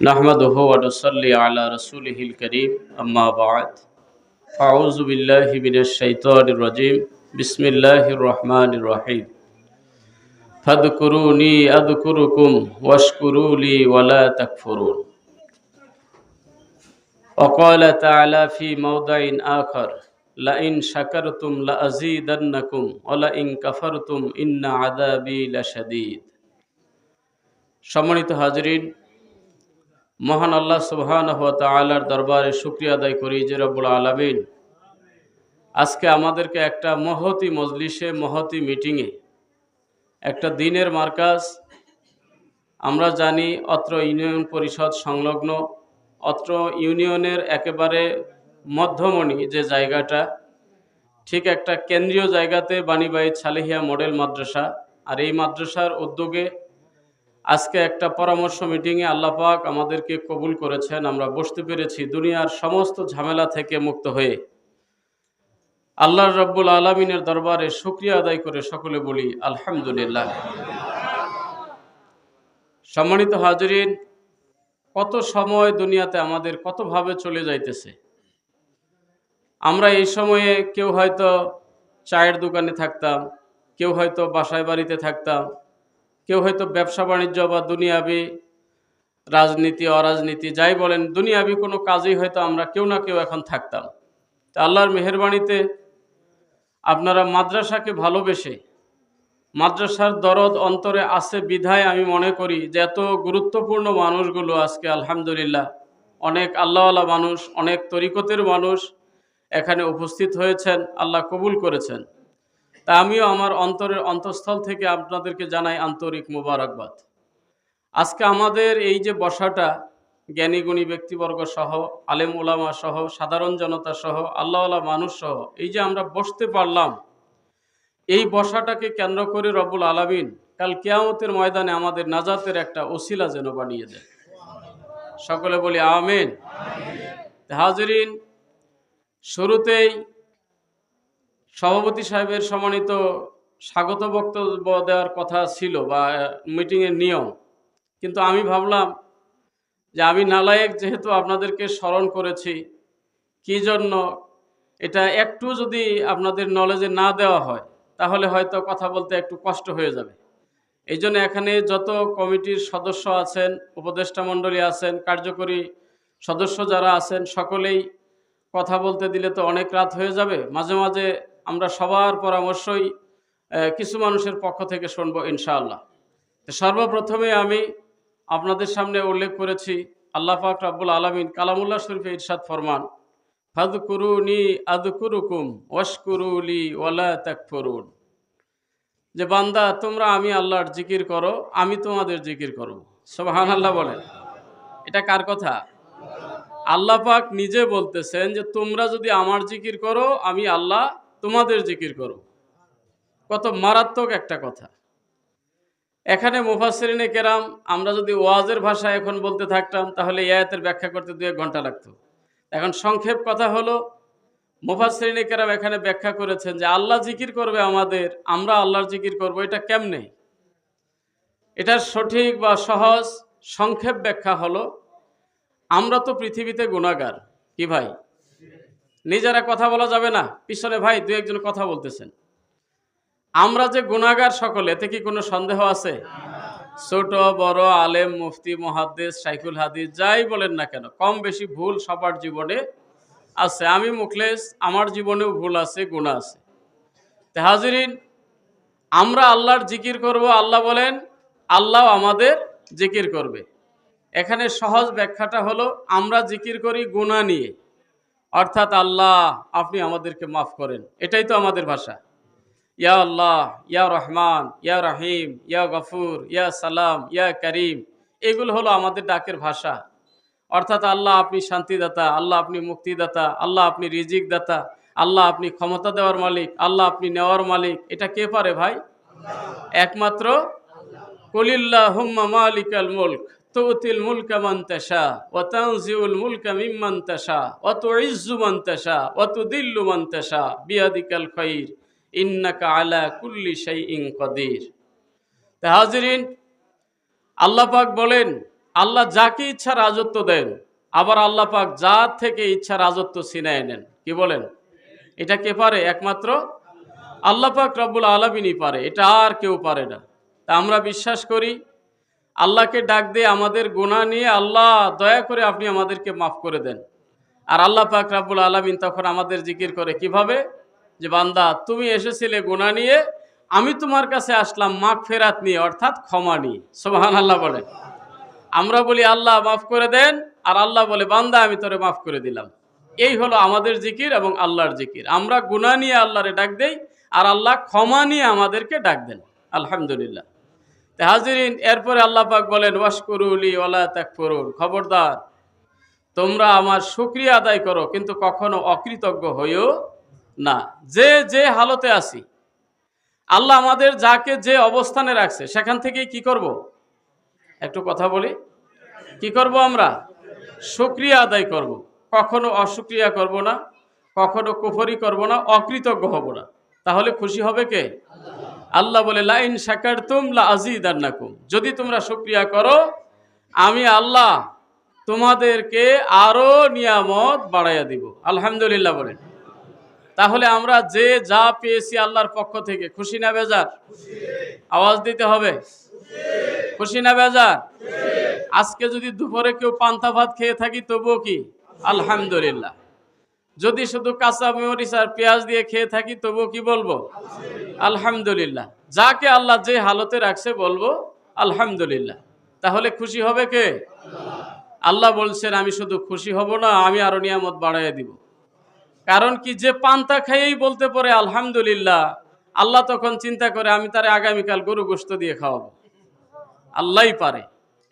नहमदुहु व नुसल्ली अला रसूलिहिल करीम अम्मा बाद अऊज़ु बिल्लाहि मिनश शैतानिर रजीम बिस्मिल्लाहिर रहमानिर रहीम फद्कुरूनी अद्कुरुकुम वश्कुरूली वला तकफुरून वक़ाल तआला फी मौदिइन आखर लइन शकरतुम लअज़ीदन्नकुम व लइन कफरतुम इन्न अज़ाबी लशदीद। সম্মানিত হাজরিন, মহান আল্লাহ সুবহানাহু ওয়া তাআলার দরবারে শুকরিয়া আদায় করি যে রব্বুল আলামিন আজকে আমাদেরকে একটা মহতি মজলিসে, মহতি মিটিংয়ে, একটা দিনের মার্কাজ, আমরা জানি অত্র ইউনিয়ন পরিষদ সংলগ্ন, অত্র ইউনিয়নের একেবারে মধ্যমণি যে জায়গাটা, ঠিক একটা কেন্দ্রীয় জায়গাতে বাণীবাঈদ সালেহিয়া মডেল মাদ্রাসা। আর এই মাদ্রাসার উদ্যোগে আজকে একটা পরামর্শ মিটিংয়ে আল্লাহ পাক আমাদেরকে কবুল করেছেন। আমরা বসতে পেরেছি দুনিয়ার সমস্ত ঝামেলা থেকে মুক্ত হয়ে। আল্লাহ রাব্বুল আলামিনের দরবারে শুকরিয়া আদায় করে সকলে বলি আলহামদুলিল্লাহ। সম্মানিত হাজরিন, কত সময় দুনিয়াতে আমাদের কতভাবে চলে যাইতেছে। আমরা এই সময়ে কেউ হয়তো চায়ের দোকানে থাকতাম, কেউ হয়তো বাসায় বাড়িতে থাকতাম, কেউ হয়তো ব্যবসা বাণিজ্য বা দুনিয়াবি রাজনীতি অরাজনীতি যাই বলেন, দুনিয়াবি কোনো কাজেই হয়তো আমরা কেউ না কেউ এখন থাকতাম। তা আল্লাহর মেহেরবানিতে আপনারা মাদ্রাসাকে ভালোবেসে, মাদ্রাসার দরদ অন্তরে আছে বিধায় আমি মনে করি যে এত গুরুত্বপূর্ণ মানুষগুলো আজকে আলহামদুলিল্লাহ, অনেক আল্লাহওয়ালা মানুষ, অনেক তরিকতের মানুষ এখানে উপস্থিত হয়েছেন, আল্লাহ কবুল করেছেন। তা আমিও আমার অন্তরের অন্তঃস্থল থেকে আপনাদেরকে জানাই আন্তরিক মোবারকবাদ। আজকে আমাদের এই যে বসাটা, জ্ঞানীগুণী ব্যক্তিবর্গ সহ, আলেম ওলামা সহ, সাধারণ জনতা সহ, আল্লাহওয়ালা মানুষ সহ এই যে আমরা বসতে পারলাম, এই বসাটাকে কেন্দ্র করে রব্বুল আলামিন কাল কিয়ামতের ময়দানে আমাদের নাজাতের একটা ওসিলা যেন বানিয়ে দেয়। সকলে বলি আমিন। হাজরিন, শুরুতেই সভাপতি সাহেবের সম্মানিত স্বাগত বক্তব্য দেওয়ার কথা ছিল বা মিটিংয়ের নিয়ম, কিন্তু আমি ভাবলাম যে আমি নালায়েক যেহেতু আপনাদেরকে স্মরণ করেছি, কি জন্য এটা একটু যদি আপনাদের নলেজে না দেওয়া হয় তাহলে হয়তো কথা বলতে একটু কষ্ট হয়ে যাবে। এই জন্য এখানে যত কমিটির সদস্য আছেন, উপদেষ্টা মণ্ডলী আছেন, কার্যকরী সদস্য যারা আছেন, সকলেই কথা বলতে দিলে তো অনেক রাত হয়ে যাবে। মাঝে মাঝে আমরা সবার পরামর্শই কিছু মানুষের পক্ষ থেকে শুনবো ইনশাআল্লাহ। সর্বপ্রথমে আমি আপনাদের সামনে উল্লেখ করেছি, আল্লাহ পাক রব্বুল আলামিন কালামুল্লাহ শরীফে ইরশাদ ফরমান, ফাযকুরুনি আযকুরুকুম ওয়াশকুরুলি ওয়ালা তাকফুরুন। যে বান্দা, তোমরা আমি আল্লাহর জিকির করো, আমি তোমাদের জিকির করব। সুবহানাল্লাহ বলেন। এটা কার কথা? আল্লাহ পাক নিজে বলতেছেন যে তোমরা যদি আমার জিকির করো, আমি আল্লাহ তোমাদের জিকির করব। কত মারাত্মক একটা কথা। এখানে মুফাসসিরিনে কেরাম, আমরা যদি ওয়াজের ভাষায় এখন বলতে থাকতাম তাহলে এই আয়াতের ব্যাখ্যা করতে 2-1 ঘন্টা লাগতো। এখন সংক্ষেপ কথা হলো, মুফাসসিরিনে কেরাম এখানে ব্যাখ্যা করেছেন যে আল্লাহ জিকির করবে আমাদের, আমরা আল্লাহর জিকির করব। এটা কেমনে? এটার সঠিক বা সহজ সংক্ষেপ ব্যাখ্যা হলো, আমরা তো পৃথিবীতে গুনাহগার। কি ভাই? নিজেরা কথা বলা যাবে না, পিছনে ভাই 2-1 জন কথা বলতেছেন। আমরা যে গুনাহগার সকলে, এতে কি কোনো সন্দেহ আছে? ছোট বড়, আলেম মুফতি মুহাদ্দিস শাইখুল হাদিস যাই বলেন না কেন, কম বেশি ভুল সবার জীবনে আছে। আমি মুখলেস, আমার জীবনেও ভুল আছে, গুনাহ আছে। তে হাজিরিন, আমরা আল্লাহর জিকির করব। আল্লাহ বলেন আল্লাহ আমাদের জিকির করবে। এখানে সহজ ব্যাখ্যাটা হলো, আমরা জিকির করি গুনাহ নিয়ে, অর্থাৎ আল্লাহ আপনি আমাদেরকে মাফ করেন। এটাই তো আমাদের ভাষা। ইয়া আল্লাহ, ইয়া রহমান, ইয়া রহিম, ইয়া গফুর, ইয়া সালাম, ইয়া করিম, এগুলো হলো আমাদের ডাকের ভাষা। অর্থাৎ আল্লাহ আপনি শান্তিদাতা, আল্লাহ আপনি মুক্তিদাতা, আল্লাহ আপনি রিজিক দাতা, আল্লাহ আপনি ক্ষমতা দেওয়ার মালিক, আল্লাহ আপনি নেওয়ার মালিক। এটা কে পারে ভাই? একমাত্র কুলিল্লাহুম্মা মালিকাল মুলক তুতিল মুলকা মান তাশা ওয়া তানজিউল মুলকা মিম্মান তাশা ওয়া তুইজ্জু মান তাশা ওয়া তুদিল্লু মান তাশা বিয়াদিকাল খায়র ইন্নাকা আলা কুল্লি শাইইন কাদির। তা হাজিরিন, আল্লাহ পাক বলেন আল্লাহ যাকে ইচ্ছা রাজত্ব দেন, আবার আল্লাহ পাক যার থেকে ইচ্ছা রাজত্ব ছিনায় নেন। কি বলেন? এটা কে পারে? একমাত্র আল্লাহ পাক রব্বুল আলামিনই পারে, এটা আর কেউ পারে না। তা আমরা বিশ্বাস করি, আল্লাহকে ডাক দিয়ে আমাদের গুনাহ নিয়ে, আল্লাহ দয়া করে আপনি আমাদেরকে মাফ করে দেন। আর আল্লাহ পাক রব্বুল আলামিন তখন আমাদের জিকির করে কিভাবে? যে বান্দা তুমি এসেছিলে গুনাহ নিয়ে, আমি তোমার কাছে আসলাম মাগফিরাত নিয়ে, অর্থাৎ ক্ষমা নিয়ে। সুবহানাল্লাহ বলেন। আমরা বলি আল্লাহ মাফ করে দেন, আর আল্লাহ বলে বান্দা আমি তোরে মাফ করে দিলাম। এই হলো আমাদের জিকির এবং আল্লাহর জিকির। আমরা গুনাহ নিয়ে আল্লাহরে ডাক দেই, আর আল্লাহ ক্ষমা নিয়ে আমাদেরকে ডাক দেন। আলহামদুলিল্লাহ। তা হাজিরিন, এরপরে আল্লাহ পাক বলেন ওয়াশকুরুলি ওয়ালা তাকফুরুন, খবরদার তোমরা আমার শুকরিয়া আদায় করো, কিন্তু কখনো অকৃতজ্ঞ হইও না। যে যে হালতে আছি, আল্লাহ আমাদের যাকে যে অবস্থানে রাখছে সেখান থেকেই কি করব? একটু কথা বলি, কি করব? আমরা শুকরিয়া আদায় করব, কখনো অশুকরিয়া করব না, কখনো কুফরি করব না, অকৃতজ্ঞ হব না। তাহলে খুশি হবে কে? আল্লাহ বলে লাইন শাকারতুম লা আযীদান্নাকুম, যদি তোমরা শুকরিয়া করো আমি আল্লাহ তোমাদেরকে আরো নিয়ামত বাড়াইয়া দিব। আলহামদুলিল্লাহ বলেন। তাহলে আমরা যে যা পেয়েছি আল্লাহর পক্ষ থেকে, খুশি না বেজার? আওয়াজ দিতে হবে, খুশি না বেজার? আজকে যদি দুপুরে কেউ পান্তা ভাত খেয়ে থাকি তবুও কি আলহামদুলিল্লাহ। যদি শুধু কাঁচা মরিচ আর পেঁয়াজ দিয়ে খেয়ে থাকি তবুও কি বলবো? আলহামদুলিল্লাহ। যাকে আল্লাহ যে হালতে রাখছে বলবো আলহামদুলিল্লাহ। তাহলে খুশি হবে কে? আল্লাহ বলছেন আমি শুধু খুশি হব না, আমি আরো নিয়ামত বাড়াইয়া দিব। কারণ কি, যে পান্তা খাইয়েই বলতে পারে আলহামদুলিল্লাহ, আল্লাহ তখন চিন্তা করে আমি তারে আগামীকাল গরু গোশত দিয়ে খাওয়াবো। আল্লাহই পারে,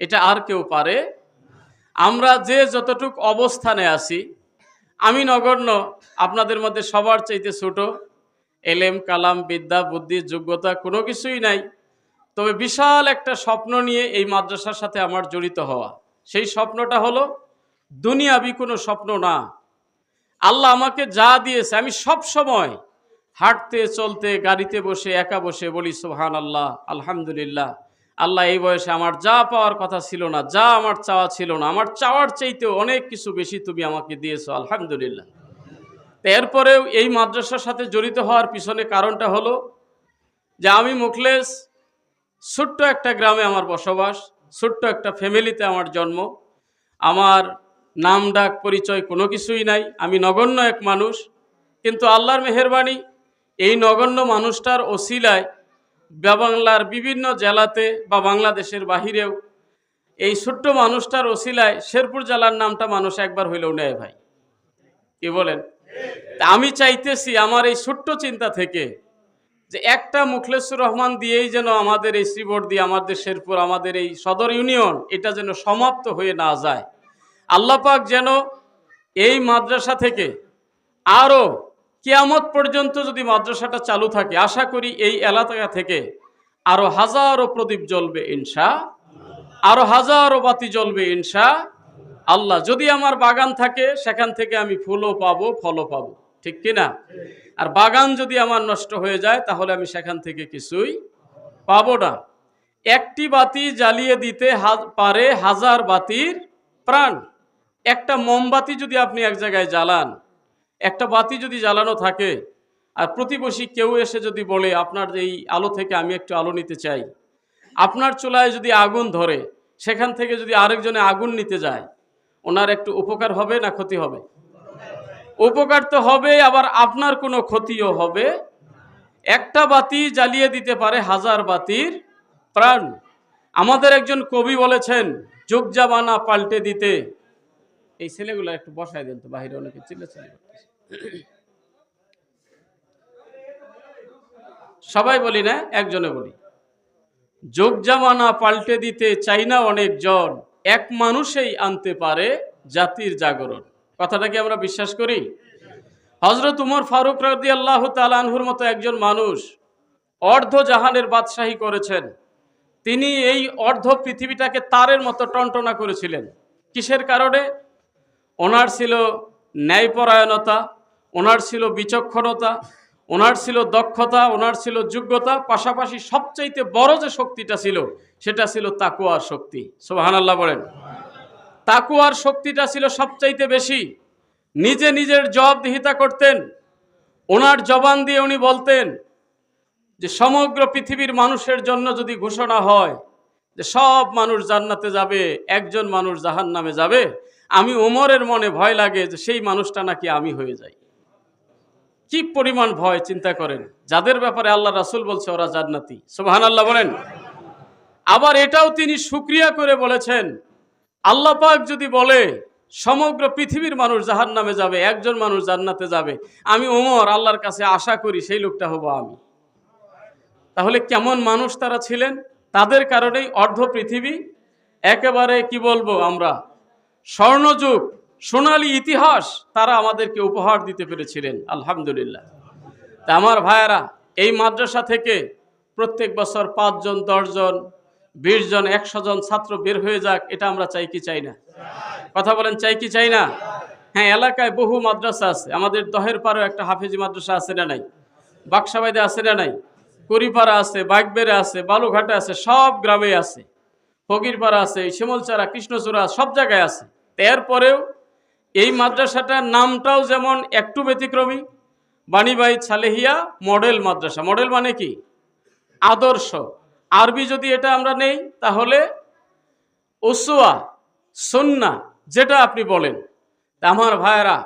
এটা আর কেউ পারে? আমরা যে যতটুক অবস্থানে আছি, আমি নগণ্য, আপনাদের মধ্যে সবার চাইতে ছোট, এলেম কালাম বিদ্যা বুদ্ধি যোগ্যতা কোনো কিছুই নাই। তবে বিশাল একটা স্বপ্ন নিয়ে এই মাদ্রাসার সাথে আমার জড়িত হওয়া। সেই স্বপ্নটা হলো দুনিয়াবি কোনো স্বপ্ন না। আল্লাহ আমাকে যা দিয়েছে, আমি সব সময় হাঁটতে চলতে গাড়িতে বসে একা বসে বলি সুবহানাল্লাহ আলহামদুলিল্লাহ। আল্লাহ এই বয়সে আমার যা পাওয়ার কথা ছিল না, যা আমার চাওয়া ছিল না, আমার চাওয়ার চাইতেও অনেক কিছু বেশি তুমি আমাকে দিয়েছো, আলহামদুলিল্লাহ। এরপরেও এই মাদ্রাসার সাথে জড়িত হওয়ার পিছনে কারণটা হলো যে আমি মুখলেস, ছোট্ট একটা গ্রামে আমার বসবাস, ছোট্ট একটা ফ্যামিলিতে আমার জন্ম, আমার নাম ডাক পরিচয় কোনো কিছুই নাই, আমি নগণ্য এক মানুষ। কিন্তু আল্লাহর মেহেরবানি, এই নগণ্য মানুষটার ওসিলায় বাংলার বিভিন্ন জেলাতে বা বাংলাদেশের বাহিরেও এই ছোট্ট মানুষটার ওসিলায় শেরপুর জেলার নামটা মানুষ একবার হইলেও নেয়। ভাই কি বলেন? আমি চাইতেছি আমার এই ছোট্ট চিন্তা থেকে যে একটা মুখলেসুর রহমান দিয়েই যেন আমাদের এই শ্রীবর্দী, আমাদের শেরপুর, আমাদের এই সদর ইউনিয়ন, এটা যেন সমাপ্ত হয়ে না যায়। আল্লাহ পাক যেন এই মাদ্রাসা থেকে আরও কিয়ামত পর্যন্ত যদি মাদ্রাসাটা চালু থাকে, আশা করি এই এলাকা থেকে আরো হাজারো প্রদীপ জ্বলবে ইনশা, আরো হাজারো বাতি জ্বলবে ইনশা আল্লাহ। যদি আমার বাগান থাকে সেখান থেকে আমি ফুলও পাবো, ফলও পাবো, ঠিক কিনা? আর বাগান যদি আমার নষ্ট হয়ে যায় তাহলে আমি সেখান থেকে কিছুই পাবো না। একটি বাতি জ্বালিয়ে দিতে পারে হাজার বাতির প্রাণ। একটা মোমবাতি যদি আপনি এক জায়গায় জ্বালান, একটা বাতি যদি জ্বালানো থাকে, আর প্রতিবেশী কেউ এসে যদি বলে আপনার এই আলো থেকে আমি একটু আলো নিতে চাই, আপনার চুলায় যদি আগুন ধরে, সেখান থেকে যদি আরেকজনে আগুন নিতে যায়, ওনার একটু উপকার হবে না ক্ষতি হবে? উপকার তো হবে, আবার আপনার কোনো ক্ষতিও হবে। একটা বাতি জ্বালিয়ে দিতে পারে হাজার বাতির প্রাণ। আমাদের একজন কবি বলেছেন, যুগ জামানা পাল্টে দিতে। এই ছেলেগুলো একটু বসায় দেন তো, বাহিরে অনেকে চিল্লাচিল্লি করতেছে। সবাই বলি না, একজনে বলি, যুগ জামানা পাল্টে দিতে চাই না অনেক জন, এক মানুষেই আনতে পারে জাতির জাগরণ। কথাটা কি আমরা বিশ্বাস করি? হযরত উমর ফারুক রাদিয়াল্লাহু তাআলা আনহুর মতো একজন মানুষ অর্ধ জাহানের বাদশাহী করেছেন। তিনি এই অর্ধ পৃথিবীটাকে তারের মতো টনটনা করেছিলেন। কিসের কারণে? ওনার ছিল ন্যায়পরায়ণতা, ওনার ছিল বিচক্ষণতা, ওনার ছিল দক্ষতা, ওনার ছিল যোগ্যতা, পাশাপাশি সবচাইতে বড় যে শক্তিটা ছিল সেটা ছিল তাকওয়ার শক্তি। সুবহানাল্লাহ বলেন। তাকওয়ার শক্তিটা ছিল সবচাইতে বেশি। নিজে নিজের জবাবদিহিতা করতেন। ওনার জবান দিয়ে উনি বলতেন যে সমগ্র পৃথিবীর মানুষের জন্য যদি ঘোষণা হয় যে সব মানুষ জান্নাতে যাবে, একজন মানুষ জাহান্নামে যাবে, আমি ওমরের মনে ভয় লাগে যে সেই মানুষটা নাকি আমি হয়ে যাই। কি পরিমাণ ভয় চিন্তা করেন, যাদের ব্যাপারে আল্লাহ রাসূল বলছে ওরা জান্নাতি। সুবহানাল্লাহ বলেন। আবার এটাও তিনি শুকরিয়া করে বলেছেন, আল্লাহ পাক যদি বলে সমগ্র পৃথিবীর মানুষ জাহান্নামে যাবে, একজন মানুষ জান্নাতে যাবে, আমি ওমর আল্লাহর কাছে আশা করি সেই লোকটা হব আমি। তাহলে কেমন মানুষ তারা ছিলেন, তাদের কারণেই অর্ধ পৃথিবী একেবারে কি বলবো আমরা স্বর্ণযুগ, সোনালী ইতিহাস তারা আমাদেরকে উপহার দিতে পেরেছিলেন। আলহামদুলিল্লাহ। তা আমার ভাইয়েরা, এই মাদ্রাসা থেকে প্রত্যেক বছর 5 জন, 10 জন, 20 জন, 100 জন ছাত্র বের হয়ে যাক, এটা আমরা চাই কি চাই না? কথা বলেন, চাই কি চাই না? হ্যাঁ, এলাকায় বহু মাদ্রাসা আছে। আমাদের দহের পাড়েও একটা হাফেজি মাদ্রাসা আছে না নাই? বাক্সাবাইদে আছে না নাই? করিপাড়া আছে, বাগবেরে আছে, বালুঘাটে আছে, সব গ্রামে আছে। ফকিরপাড়া আছে, শিমলচারা, কৃষ্ণচূড়া, সব জায়গায় আছে। এরপরেও এই মাদ্রাসাটার নামটাও যেমন একটু ব্যতিক্রমী, বাণীবাই সালেহিয়া মডেল মাদ্রাসা। মডেল মানে কি? আদর্শ। আরবি যদি এটা আমরা নেই তাহলে উসওয়া, সুন্নাহ, যেটা আপনি বলেন। আমার ভাইয়েরা,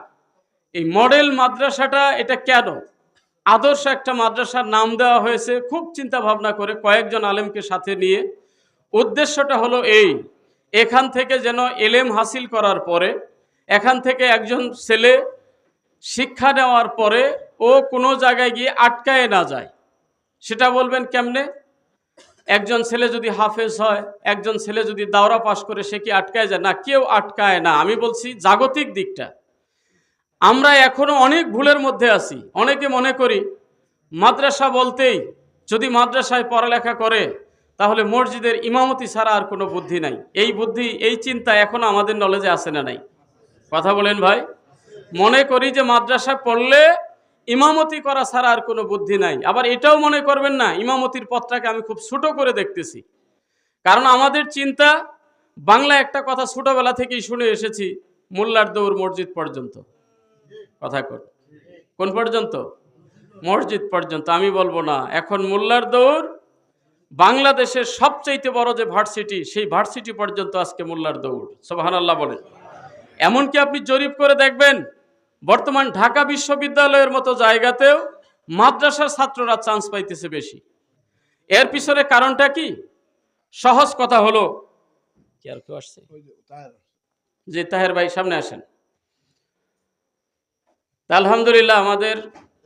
এই মডেল মাদ্রাসাটা এটা কেন আদর্শ একটা মাদ্রাসার নাম দেওয়া হয়েছে? খুব চিন্তা ভাবনা করে কয়েকজন আলেমকে সাথে নিয়ে। উদ্দেশ্যটা হলো এই, এখান থেকে যেন এলেম হাসিল করার পরে, এখান থেকে একজন ছেলে শিক্ষা নেওয়ার পরে ও কোনো জায়গায় গিয়ে আটকায় না যায়। সেটা বলবেন কেমনে? একজন ছেলে যদি হাফেজ হয়, একজন ছেলে যদি দাওরা পাশ করে, সে কি আটকায় যায়? না, কেউ আটকায় না। আমি বলছি জাগতিক দিকটা। আমরা এখনো অনেক ভুলের মধ্যে আছি। অনেকে মনে করি মাদ্রাসা বলতেই যদি মাদ্রাসায় পড়ালেখা করে তাহলে মসজিদের ইমামতি ছাড়া আর কোনো বুদ্ধি নাই। এই বুদ্ধি, এই চিন্তা এখনো আমাদের নলেজে আসে না নাই? কথা বলেন ভাই। মনে করি যে মাদ্রাসা পড়লে ইমামতি করা ছাড়া আর কোনো বুদ্ধি নাই। আবার এটাও মনে করবেন না ইমামতির পথটাকে আমি খুব ছোট করে দেখতেছি। কারণ আমাদের চিন্তা, বাংলা একটা কথা ছোটবেলা থেকেই শুনে এসেছি, মোল্লার দৌড় মসজিদ পর্যন্ত। কথা কোন পর্যন্ত? মসজিদ পর্যন্ত। আমি বলবো না, এখন মোল্লার দৌড় বাংলাদেশের সবচাইতে বড় যে ভার্সিটি, সেই ভার্সিটি পর্যন্ত আজকে মোল্লার দৌড়। সুবহানাল্লাহ বলেন। এমনকি আপনি জরিপ করে দেখবেন, বর্তমান ঢাকা বিশ্ববিদ্যালয়ের মতো জায়গাতেও মাদ্রাসার ছাত্ররা চান্স পাইতেছে বেশি। এর পিছনে কারণটা কি? সহজ কথা হলো, কি আর কেউ আসছে? জি, তাহের ভাই সামনে আসেন। আলহামদুলিল্লাহ, আমাদের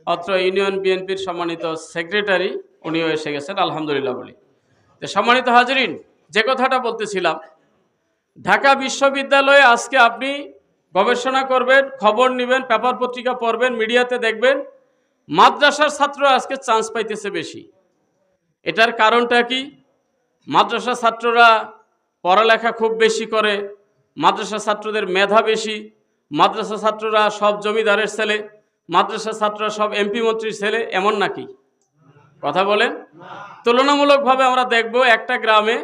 অত্র ইউনিয়ন বিএনপির সম্মানিত সেক্রেটারি উনিও এসে গেছেন, আলহামদুলিল্লাহ বলি। সম্মানিত হাজরিন, যে কথাটা বলতেছিলাম, ঢাকা বিশ্ববিদ্যালয়ে আজকে আপনি গবেষণা করবেন, খবর নেবেন, পেপার পত্রিকা পড়বেন, মিডিয়াতে দেখবেন, মাদ্রাসার ছাত্ররা আজকে চান্স পাইতেছে বেশি। এটার কারণটা কি? মাদ্রাসা ছাত্ররা পড়ালেখা খুব বেশি করে, মাদ্রাসা ছাত্রদের মেধা বেশি, মাদ্রাসা ছাত্ররা সব জমিদারের ছেলে, মাদ্রাসা ছাত্ররা সব এমপি মন্ত্রীর ছেলে, এমন নাকি? কথা বলেন। তুলনামূলকভাবে আমরা দেখব, একটা গ্রামে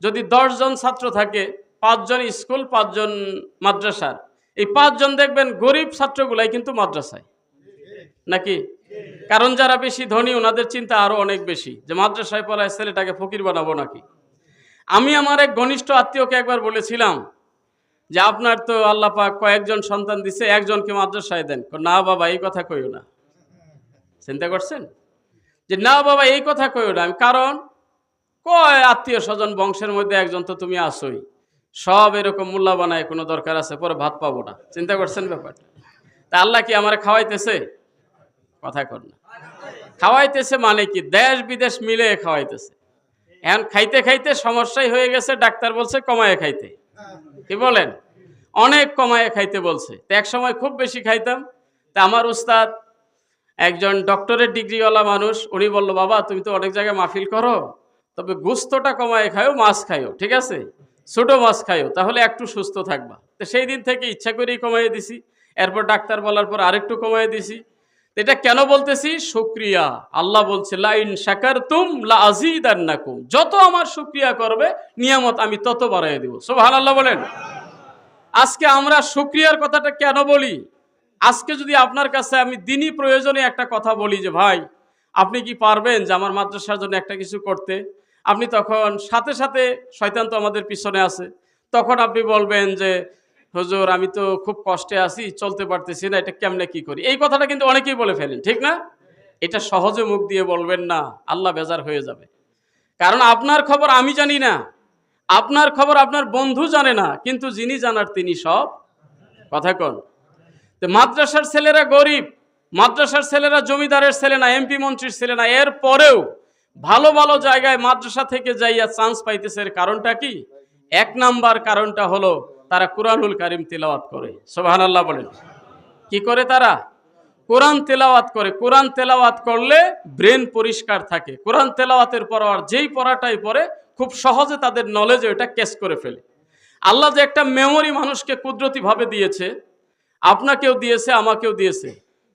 যদি 10 জন ছাত্র থাকে, 5 জন স্কুল, 5 জন মাদ্রাসার, এই 5 জন দেখবেন গরিব ছাত্রগুলাই কিন্তু মাদ্রাসায়, নাকি? কারণ যারা বেশি ধনী ওনাদের চিন্তা আরো অনেক বেশি, যে মাদ্রাসায় পড়ায় ছেলেটাকে ফকির বানাবো নাকি। আমি আমার এক ঘনিষ্ঠ আত্মীয়কে একবার বলেছিলাম যে আপনার তো আল্লাহ পাক কয়েকজন সন্তান দিছে, একজনকে মাদ্রাসায় দেন। না বাবা, এই কথা কইও না। চিন্তা করছেন যে না বাবা, এই কথা কইও না। কারণ কয় আত্মীয় স্বজন বংশের মধ্যে একজন তো তুমি আসোই, সব এরকম মোল্লা বানায় কোনো দরকার আছে? পরে ভাত পাবো না। চিন্তা করছেন ব্যাপারটা? তা আল্লাহ কি আমার খাওয়াইতেছে? কথা কর না। খাওয়াইতেছে মানে কি? দেশ বিদেশ মিলে খাওয়াইতেছে। এখন খাইতে খাইতে সমস্যাই হয়ে গেছে, ডাক্তার বলছে কমায় খাইতে। কি বলেন? অনেক কমায় খাইতে বলছে। তো এক সময় খুব বেশি খাইতাম। তা আমার উস্তাদ একজন ডক্টরেট ডিগ্রিওয়ালা মানুষ, উনি বলল, বাবা তুমি তো অনেক জায়গায় মাহফিল করো, তবে গোস্তটা কমায় খাও, মাছ খাইও, ঠিক আছে? ছোট মাছ খাইও, তাহলে একটু সুস্থ থাকবা। তো সেই দিন থেকে ইচ্ছা করেই কমাইয়ে দিছি। এরপর ডাক্তার বলার পর আরেকটু কমাইয়ে দিছি। এটা কেন বলতেছি? শুকরিয়া। আল্লাহ বলছে লা ইন শাকারতুম লা আযীদান্নাকুম, যত আমার শুকরিয়া করবে নিয়ামত আমি তত বাড়ায় দেব। সুবহানাল্লাহ বলেন। আজকে আমরা শুকরিয়ার কথাটা কেন বলি? আজকে যদি আপনার কাছে আমি দিনই প্রয়োজনে একটা কথা বলি যে ভাই আপনি কি পারবেন যে আমার মাদ্রাসার জন্য একটা কিছু করতে, আপনি তখন সাথে সাথে, শয়তান তো আমাদের পিছনে আছে, তখন আপনি বলবেন যে হুজুর আমি তো খুব কষ্টে আছি, চলতে পারতেছি না, এটা কেমনে কি করি। এই কথাটা কিন্তু অনেকেই বলে ফেলেন, ঠিক না? এটা সহজে মুখ দিয়ে বলবেন না, আল্লাহ বেজার হয়ে যাবে। কারণ আপনার খবর আমি জানি না, আপনার খবর আপনার বন্ধু জানে না, কিন্তু যিনি জানার তিনি সব। কথা কন। তো মাদ্রাসার ছেলেরা গরিব, মাদ্রাসার ছেলেরা জমিদারের ছেলে না, এমপি মন্ত্রীর ছেলে না, এর পরেও ভালো ভালো জায়গায় মাদ্রাসা থেকে যাইয়া চান্স পাইতেছে। এর কারণটা কি? এক নাম্বার কারণটা হলো তারা কুরআনুল কারীম তিলাওয়াত করে। সুবহানাল্লাহ বলেন। কি করে তারা? কোরআন তেলাওয়াত করে। কোরআন তেলাওয়াত করলে ব্রেন পরিষ্কার থাকে। কোরআন তেলাওয়াতের পর আর যেই পড়াটাই পড়ে খুব সহজে তাদের নলেজে ওটা ক্যাচ করে ফেলে। আল্লাহ যে একটা মেমোরি মানুষকে কুদরতিভাবে দিয়েছে, আপনাকেও দিয়েছে, আমাকেও দিয়েছে।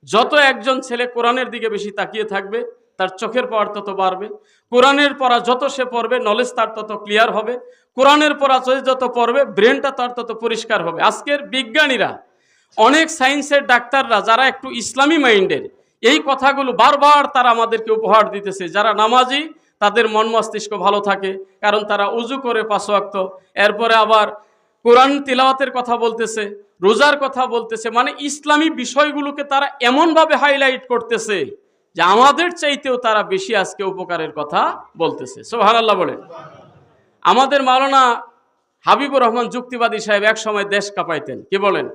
যত একজন ছেলে কোরআনের দিকে বেশি তাকিয়ে থাকবে তার চোখের পাওয়ার তত বাড়বে। কোরআনের পড়া যত সে পড়বে নলেজ তার তত ক্লিয়ার হবে। কোরআনের পড়া যত পড়বে ব্রেনটা তার তত পরিষ্কার হবে। আজকের বিজ্ঞানীরা, অনেক সায়েন্সের ডাক্তাররা যারা একটু ইসলামী মাইন্ডের, এই কথাগুলো বারবার তারা আমাদেরকে উপহার দিতেছে। যারা নামাজি তাদের মন মস্তিষ্ক ভালো থাকে, কারণ তারা উজু করে 5 ওয়াক্ত, এরপরে আবার কোরআন তিলাওয়াতের কথা বলতেছে, রোজার কথা বলতেছে। মানে ইসলামী বিষয়গুলোকে তারা এমনভাবে হাইলাইট করতেছে যে আমাদের চাইতেও তারা বেশি আজকে উপকারের কথা বলতেছে। সুবহানাল্লাহ বলেন। আমাদের মাওলানা হাবিবুর রহমান যুক্তিবাদী সাহেব এক সময় দেশ কাঁপাইতেন। কি বলেন?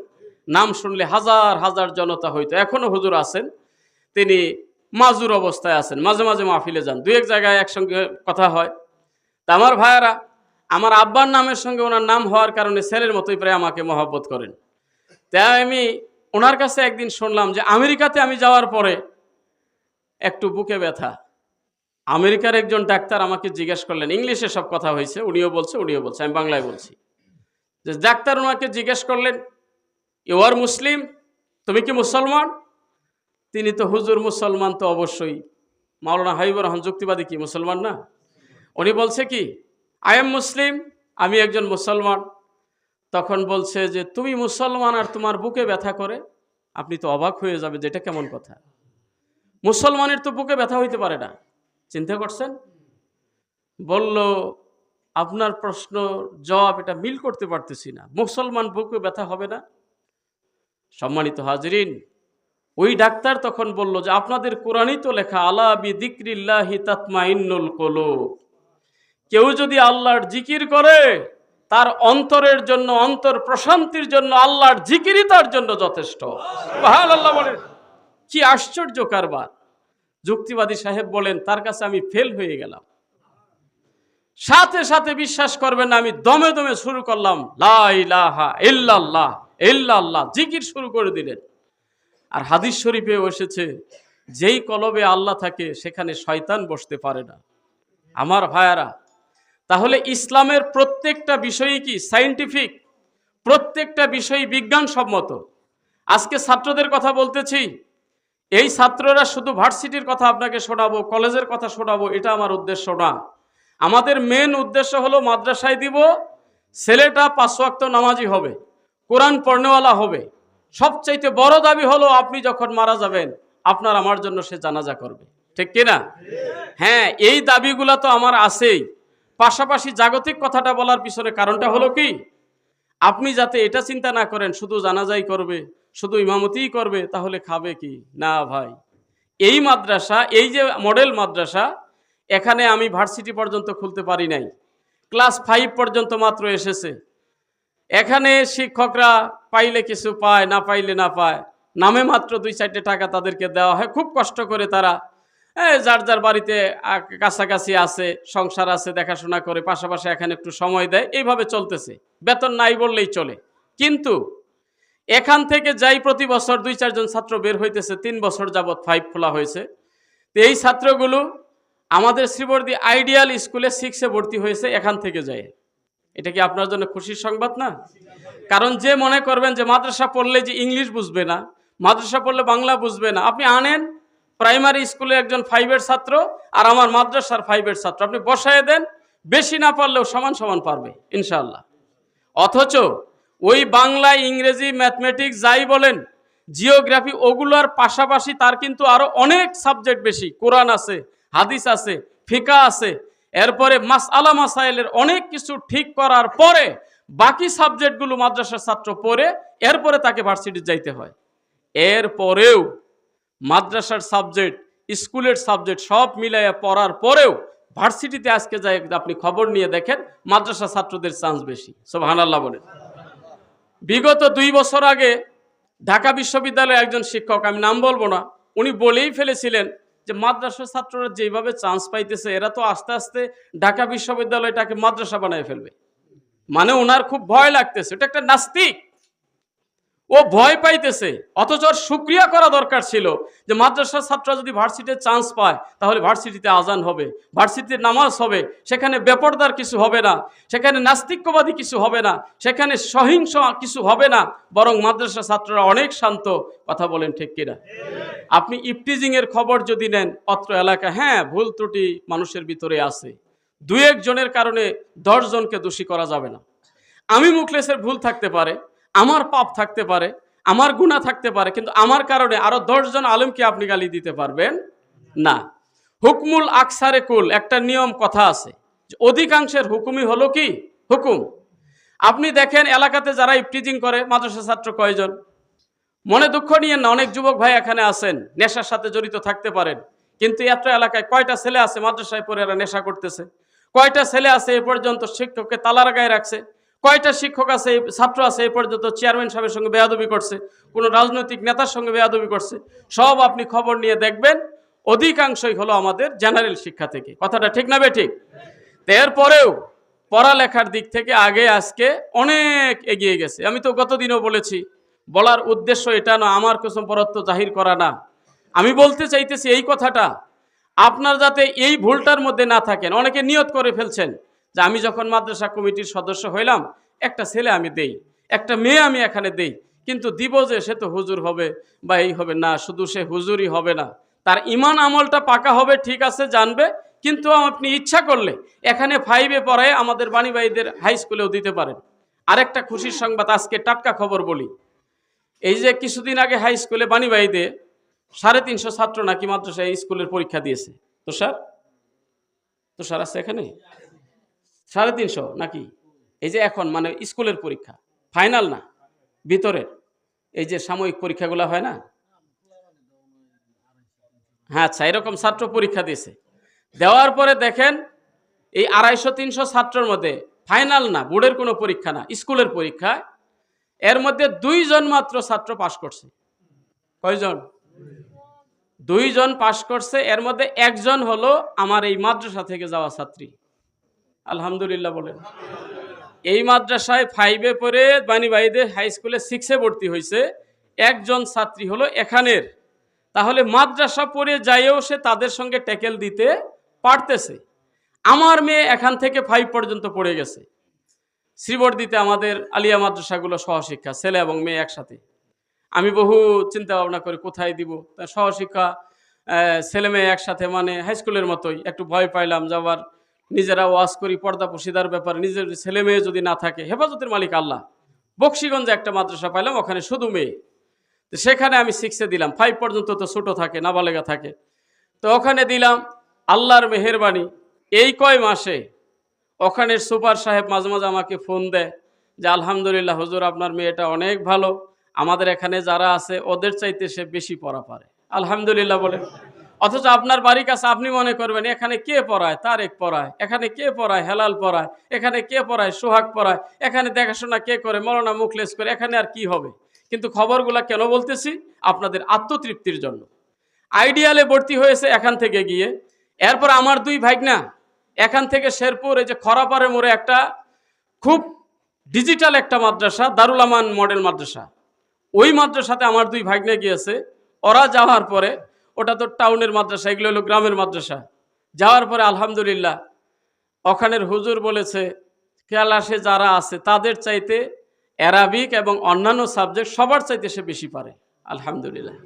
নাম শুনলে হাজার হাজার জনতা হইতো। এখনো হুজুর আছেন, তিনি মাজুর অবস্থায় আছেন, মাঝে মাঝে মাহফিলে যান, 2-1 জায়গায় একসঙ্গে কথা হয়। তা আমার ভাইয়ারা, আমার আব্বার নামের সঙ্গে ওনার নাম হওয়ার কারণে ছেলের মতোই প্রায় আমাকে মহব্বত করেন। তাই আমি ওনার কাছে একদিন শুনলাম যে আমেরিকাতে আমি যাওয়ার পরে একটু বুকে ব্যথা। আমেরিকার একজন ডাক্তার আমাকে জিজ্ঞেস করলেন, ইংলিশে সব কথা হয়েছে, উনিও বলছে আমি বাংলায় বলছি। যে ডাক্তার ওনাকে জিজ্ঞেস করলেন, ইউ আর মুসলিম, তুমি কি মুসলমান? তিনি তো হুজুর মুসলমান তো অবশ্যই। মাওলানা হাবিবুর রহমান যুক্তিবাদী কি মুসলমান না? উনি বলছে কি, আই এম মুসলিম, আমি একজন মুসলমান। তখন বলছে যে তুমি মুসলমান আর তোমার বুকে ব্যথা করে? আপনি তো অবাক হয়ে যাবে, যেটা কেমন কথা। মুসলমানের তো বুকে ব্যথা হইতে পারে না। চিন্তা করছেন? বলল আপনার প্রশ্ন জবাব এটা মিল করতে পারতেছি না, মুসলমান বুকে ব্যথা হবে না? সম্মানিত হাজিরিন, ওই ডাক্তার তখন বলল যে আপনাদের কোরআনই তো লেখা আলা বিযিকরিল্লাহি তাতমাইন্নুল কুলুব, কেউ যদি আল্লাহর জিকির করে তার অন্তরের জন্য, অন্তর প্রশান্তির জন্য আল্লাহর জিকিরই তার জন্য যথেষ্ট। সুবহানাল্লাহ বলেন। কি আশ্চর্য কারবার। যুক্তিবাদী সাহেব বলেন তার কাছে আমি ফেল হয়ে গেলাম। সাথে সাথে বিশ্বাস করবেন না, আমি দমে দমে শুরু করলাম লা ইলাহা ইল্লাল্লাহ ইল্লাল্লাহ, জিকির শুরু করে দিলেন। আর হাদিস শরীফে এসেছে যেই কলবে আল্লাহ থাকে সেখানে শয়তান বসতে পারে না। আমার ভাইয়ারা, তাহলে ইসলামের প্রত্যেকটা বিষয়ই কি সায়েন্টিফিক, প্রত্যেকটা বিষয় বিজ্ঞানসম্মত। আজকে ছাত্রদের কথা বলতেছি, এই ছাত্ররা শুধু ভার্সিটির কথা আপনাকে শোনাবো, কলেজের কথা শোনাবো, এটা আমার উদ্দেশ্য না। আমাদের মেন উদ্দেশ্য হলো মাদ্রাসায় দিব, ছেলেটা 5 ওয়াক্ত নামাজি হবে, কোরআন পড়নেওয়ালা হবে। সবচাইতে বড় দাবি হলো আপনি যখন মারা যাবেন আপনার আমার জন্য সে জানাজা করবে, ঠিক কিনা? হ্যাঁ, এই দাবিগুলা তো আমার আছেই। পাশাপাশি জাগতিক কথাটা বলার পিছনে কারণটা হলো কি, আপনি যাতে এটা চিন্তা না করেন শুধু জানাজাই করবে, শুধু ইমামতিই করবে, তাহলে খাবে কি? না ভাই, এই মাদ্রাসা, এই যে মডেল মাদ্রাসা, এখানে আমি ভার্সিটি পর্যন্ত খুলতে পারি নাই, ক্লাস 5 পর্যন্ত মাত্র এসেছে। এখানে শিক্ষকরা পাইলে কিছু পায়, না পাইলে না পায়, নামে মাত্র 2-4 টাকা তাদেরকে দেওয়া হয়। খুব কষ্ট করে তারা যার যার বাড়িতে কাছাকাছি আছে, সংসার আছে, দেখাশোনা করে, পাশাপাশি এখানে একটু সময় দেয়, এইভাবে চলতেছে। বেতন নাই বললেই চলে। কিন্তু এখান থেকে যাই প্রতি বছর 2-4 জন ছাত্র বের হইতেছে, 3 বছর যাবৎ 5 খোলা হয়েছে। তো এই ছাত্রগুলো আমাদের শ্রীবর্দী আইডিয়াল স্কুলে 6-এ ভর্তি হয়েছে এখান থেকে যায়। এটা কি আপনার জন্য খুশির সংবাদ না? কারণ যে মনে করবেন যে মাদ্রাসা পড়লে যে ইংলিশ বুঝবে না, মাদ্রাসা পড়লে বাংলা বুঝবে না। আপনি আনেন প্রাইমারি স্কুলে একজন 5-এর ছাত্র আর আমার মাদ্রাসার 5-এর ছাত্র, আপনি বসায় দেন, বেশি না পারলেও সমান সমান পারবে ইনশাআল্লাহ। অথচ ওই বাংলা, ইংরেজি, ম্যাথমেটিক্স যাই বলেন, জিওগ্রাফি, ওগুলোর পাশাপাশি তার কিন্তু আরো অনেক সাবজেক্ট বেশি। কোরআন আছে, হাদিস আছে, ফিকা আছে, এরপরে মাসআলা মাসাইলের অনেক কিছু ঠিক করার পরে বাকি সাবজেক্টগুলো মাদ্রাসার ছাত্র পড়ে এরপরে তাকে ভার্সিটি যাইতে হয়। এরপরেও মাদ্রাসার সাবজেক্ট, স্কুলের সাবজেক্ট সব মিলাইয়া পড়ার পরেও ভার্সিটিতে আজকে যাই আপনি খবর নিয়ে দেখেন মাদ্রাসা ছাত্রদের চান্স বেশি। সুবহানাল্লাহ বলেন। বিগত 2 বছর আগে ঢাকা বিশ্ববিদ্যালয়ের একজন শিক্ষক, আমি নাম বলবো না, উনি বলেই ফেলেছিলেন যে মাদ্রাসার ছাত্ররা যেভাবে চান্স পাইতেছে এরা তো আস্তে আস্তে ঢাকা বিশ্ববিদ্যালয়টাকে মাদ্রাসা বানায় ফেলবে। মানে ওনার খুব ভয় লাগতেছে, এটা একটা নাস্তিক, ও ভয় পাইতেছে। অথচ শুকরিয়া করা দরকার ছিল যে মাদ্রাসার ছাত্ররা যদি ভার্সিটিতে চান্স পায় তাহলে ভার্সিটিতে আজান হবে, ভার্সিটিতে নামাজ হবে, সেখানে বেপরদার কিছু হবে না, সেখানে নাস্তিক্যবাদী কিছু হবে না, সেখানে সহিংস কিছু হবে না, বরং মাদ্রাসা ছাত্ররা অনেক শান্ত। কথা বলেন ঠিক কিনা? আপনি ইফটিজিং এর খবর যদি নেন অত্র এলাকা, হ্যাঁ ভুল ত্রুটি মানুষের ভিতরে আছে, 2-1 জনের কারণে 10 জনকে দোষী করা যাবে না। আমি মুখলেসের ভুল থাকতে পারে, আমার পাপ থাকতে পারে, আমার গুনাহ থাকতে পারে, কিন্তু আমার কারণে আরো 10 জন আলেমকে আপনি গালি দিতে পারবেন না। হুকমুল আকসারে কুল, একটা নিয়ম কথা আছে, অধিকাংশের হুকুমই হলো কি হুকুম। আপনি দেখেন এলাকাতে যারা ইফটিজিং করে মাদ্রাসা ছাত্র কয়জন? মনে দুঃখ নিয়ে না, অনেক যুবক ভাই এখানে আছেন নেশার সাথে জড়িত থাকতে পারেন, কিন্তু এত এলাকায় কয়টা ছেলে আছে মাদ্রাসায় পড়ে এরা নেশা করতেছে? কয়টা ছেলে আছে এ পর্যন্ত শিক্ষককে তালা লাগায় রাখছে? কয়টা শিক্ষক আছে, ছাত্র আছে এ পর্যন্ত চেয়ারম্যান সাহেবের সঙ্গে বেয়াদবি করছে, কোনো রাজনৈতিক নেতার সঙ্গে বেয়াদবি করছে? সব আপনি খবর নিয়ে দেখবেন অধিকাংশই হলো আমাদের জেনারেল শিক্ষা থেকে। কথাটা ঠিক না বে ঠিক? এরপরেও পড়ালেখার দিক থেকে আগে আজকে অনেক এগিয়ে গেছে। আমি তো গতদিনও বলেছি, বলার উদ্দেশ্য এটা না আমার কসম পরত্ব জাহির করা না, আমি বলতে চাইতেছি এই কথাটা আপনার যাতে এই ভুলটার মধ্যে না থাকেন। অনেকে নিয়ত করে ফেলছেন যে আমি যখন মাদ্রাসা কমিটির সদস্য হইলাম একটা ছেলে আমি দেই, একটা মেয়ে আমি এখানে দেই, কিন্তু দিব যে সে তো হুজুর হবে বা এই হবে না। শুধু সে হুজুরই হবে না, তার ইমান আমলটা পাকা হবে, ঠিক আছে, জানবে, কিন্তু আপনি ইচ্ছা করলে এখানে 5-এ পড়ায় আমাদের বাণী ভাইদের হাই স্কুলেও দিতে পারেন। আরেকটা খুশির সংবাদ, আজকে টাটকা খবর বলি, এই যে কিছুদিন আগে হাই স্কুলে বাণী ভাইদে 350 ছাত্র নাকি মাদ্রাসায় স্কুলের পরীক্ষা দিয়েছে। তুষার আছে এখানে? 350 নাকি? এই যে এখন মানে স্কুলের পরীক্ষা, ফাইনাল না, ভিতরের এই যে সাময়িক পরীক্ষাগুলো হয় না, হ্যাঁ আচ্ছা, এরকম ছাত্র পরীক্ষা দিয়েছে। দেওয়ার পরে দেখেন এই 250-300 ছাত্রের মধ্যে ফাইনাল না, বোর্ডের কোনো পরীক্ষা না, স্কুলের পরীক্ষা, এর মধ্যে 2 জন মাত্র ছাত্র পাশ করছে। কয়জন? 2 জন পাশ করছে। এর মধ্যে একজন হলো আমার এই মাদ্রাসা থেকে যাওয়া ছাত্রী। আলহামদুলিল্লাহ বলেন। এই মাদ্রাসায় 5-এ পড়ে বাণী ভাইদের হাই স্কুলে 6-এ ভর্তি হয়েছে, একজন ছাত্রী হলো এখানের। তাহলে মাদ্রাসা পড়ে যাইও সে তাদের সঙ্গে ট্যাকেল দিতে পারতেছে। আমার মেয়ে এখান থেকে 5 পর্যন্ত পড়ে গেছে। শ্রীবর্দিতে আমাদের আলিয়া মাদ্রাসাগুলো সহশিক্ষা, ছেলে এবং মেয়ে একসাথে। আমি বহু চিন্তা ভাবনা করি কোথায় দিব, সহশিক্ষা ছেলে মেয়ে একসাথে মানে হাই স্কুলের মতোই। একটু ভয় পাইলাম যে আবার নিজেরা ওয়াজ করি পর্দা পশিদার ব্যাপার, নিজের ছেলে মেয়ে যদি না থাকে, হেফাজতের মালিক আল্লাহ। বক্সিগঞ্জে একটা মাদ্রাসা পাইলাম, ওখানে শুধু মেয়ে, তো সেখানে আমি 6-এ দিলাম। 5 পর্যন্ত তো ছোট থাকে, নাবালেগা থাকে, তো ওখানে দিলাম। আল্লাহর মেহেরবানি এই কয় মাসে ওখানের সুপার সাহেব মাঝে মাঝে আমাকে ফোন দেয় যে আলহামদুলিল্লাহ হুজুর আপনার মেয়েটা অনেক ভালো, আমাদের এখানে যারা আছে ওদের চাইতে সে বেশি পড়া পারে। আলহামদুলিল্লাহ বলেন। অথচ আপনার বাড়ির কাছে আপনি মনে করবেন এখানে কে পড়ায়, তারেক পড়ায়, এখানে কে পড়ায়, হেলাল পড়ায়, এখানে কে পড়ায়, সোহাগ পড়ায়, এখানে দেখাশোনা কে করে, মৌলানা মুখলেস করে, এখানে আর কি হবে। কিন্তু খবরগুলা কেন বলতেছি? আপনাদের আত্মতৃপ্তির জন্য। আইডিয়ালে ভর্তি হয়েছে এখান থেকে গিয়ে, এরপর আমার 2 ভাগনা এখান থেকে শেরপুর এই যে খরাপাড়ের মোড়ে একটা খুব ডিজিটাল একটা মাদ্রাসা, দারুল আমান মডেল মাদ্রাসা, ওই মাদ্রাসাতে আমার 2 ভাগনা গিয়েছে। ওরা যাওয়ার পরে, ওটা তো টাউনের মাদ্রাসা, এগুলো হলো গ্রামের মাদ্রাসা, যাওয়ার পরে আলহামদুলিল্লাহ ওখানের হুজুর বলেছে ক্লাসে যারা আছে তাদের চাইতে অ্যারাবিক এবং অন্যান্য সাবজেক্ট সবার চাইতে সে বেশি পারে। আলহামদুলিল্লাহ।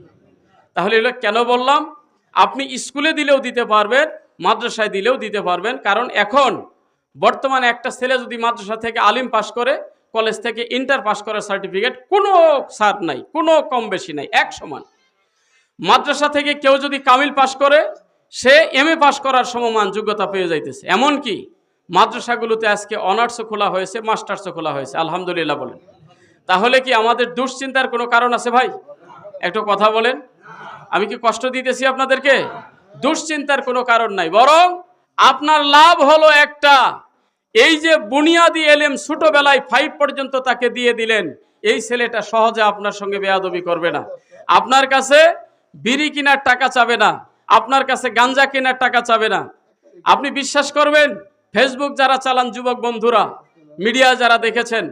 তাহলে এগুলো কেন বললাম? আপনি স্কুলে দিলেও দিতে পারবেন, মাদ্রাসায় দিলেও দিতে পারবেন। কারণ এখন বর্তমানে একটা ছেলে যদি মাদ্রাসা থেকে আলিম পাস করে, কলেজ থেকে ইন্টার পাস করার সার্টিফিকেট, কোনো ছাড় নাই, কোনো কম বেশি নাই, এক সমান। মাদ্রাসা থেকে কেউ যদি কামিল পাস করে, সে এমএ পাস করার সমমান যোগ্যতা পেয়ে যাইতেছে। এমনকি মাদ্রাসাগুলোতে আজকে অনার্সও খোলা হয়েছে, মাস্টার্সও খোলা হয়েছে, আলহামদুলিল্লাহ বলেন। তাহলে কি আমাদের দুশ্চিন্তার কোনো কারণ আছে ভাই? একটু কথা বলেন। আমি কি কষ্ট দিতেছি আপনাদেরকে? দুশ্চিন্তার কোনো কারণ নাই, বরং আপনার লাভ হলো একটা, এই যে বুনিয়াদি এলেম ছোটবেলায় 5 পর্যন্ত তাকে দিয়ে দিলেন, এই ছেলেটা সহজে আপনার সঙ্গে বেয়াদবি করবে না, আপনার কাছে বিড়ি কেনার টাকা চাবে না, আপনার কাছে গাঞ্জা কেনার টাকা চাবে না। আপনি বিশ্বাস করবেন, ফেসবুক যারা চালান যুবক বন্ধুরা, মিডিয়া যারা দেখেছেন,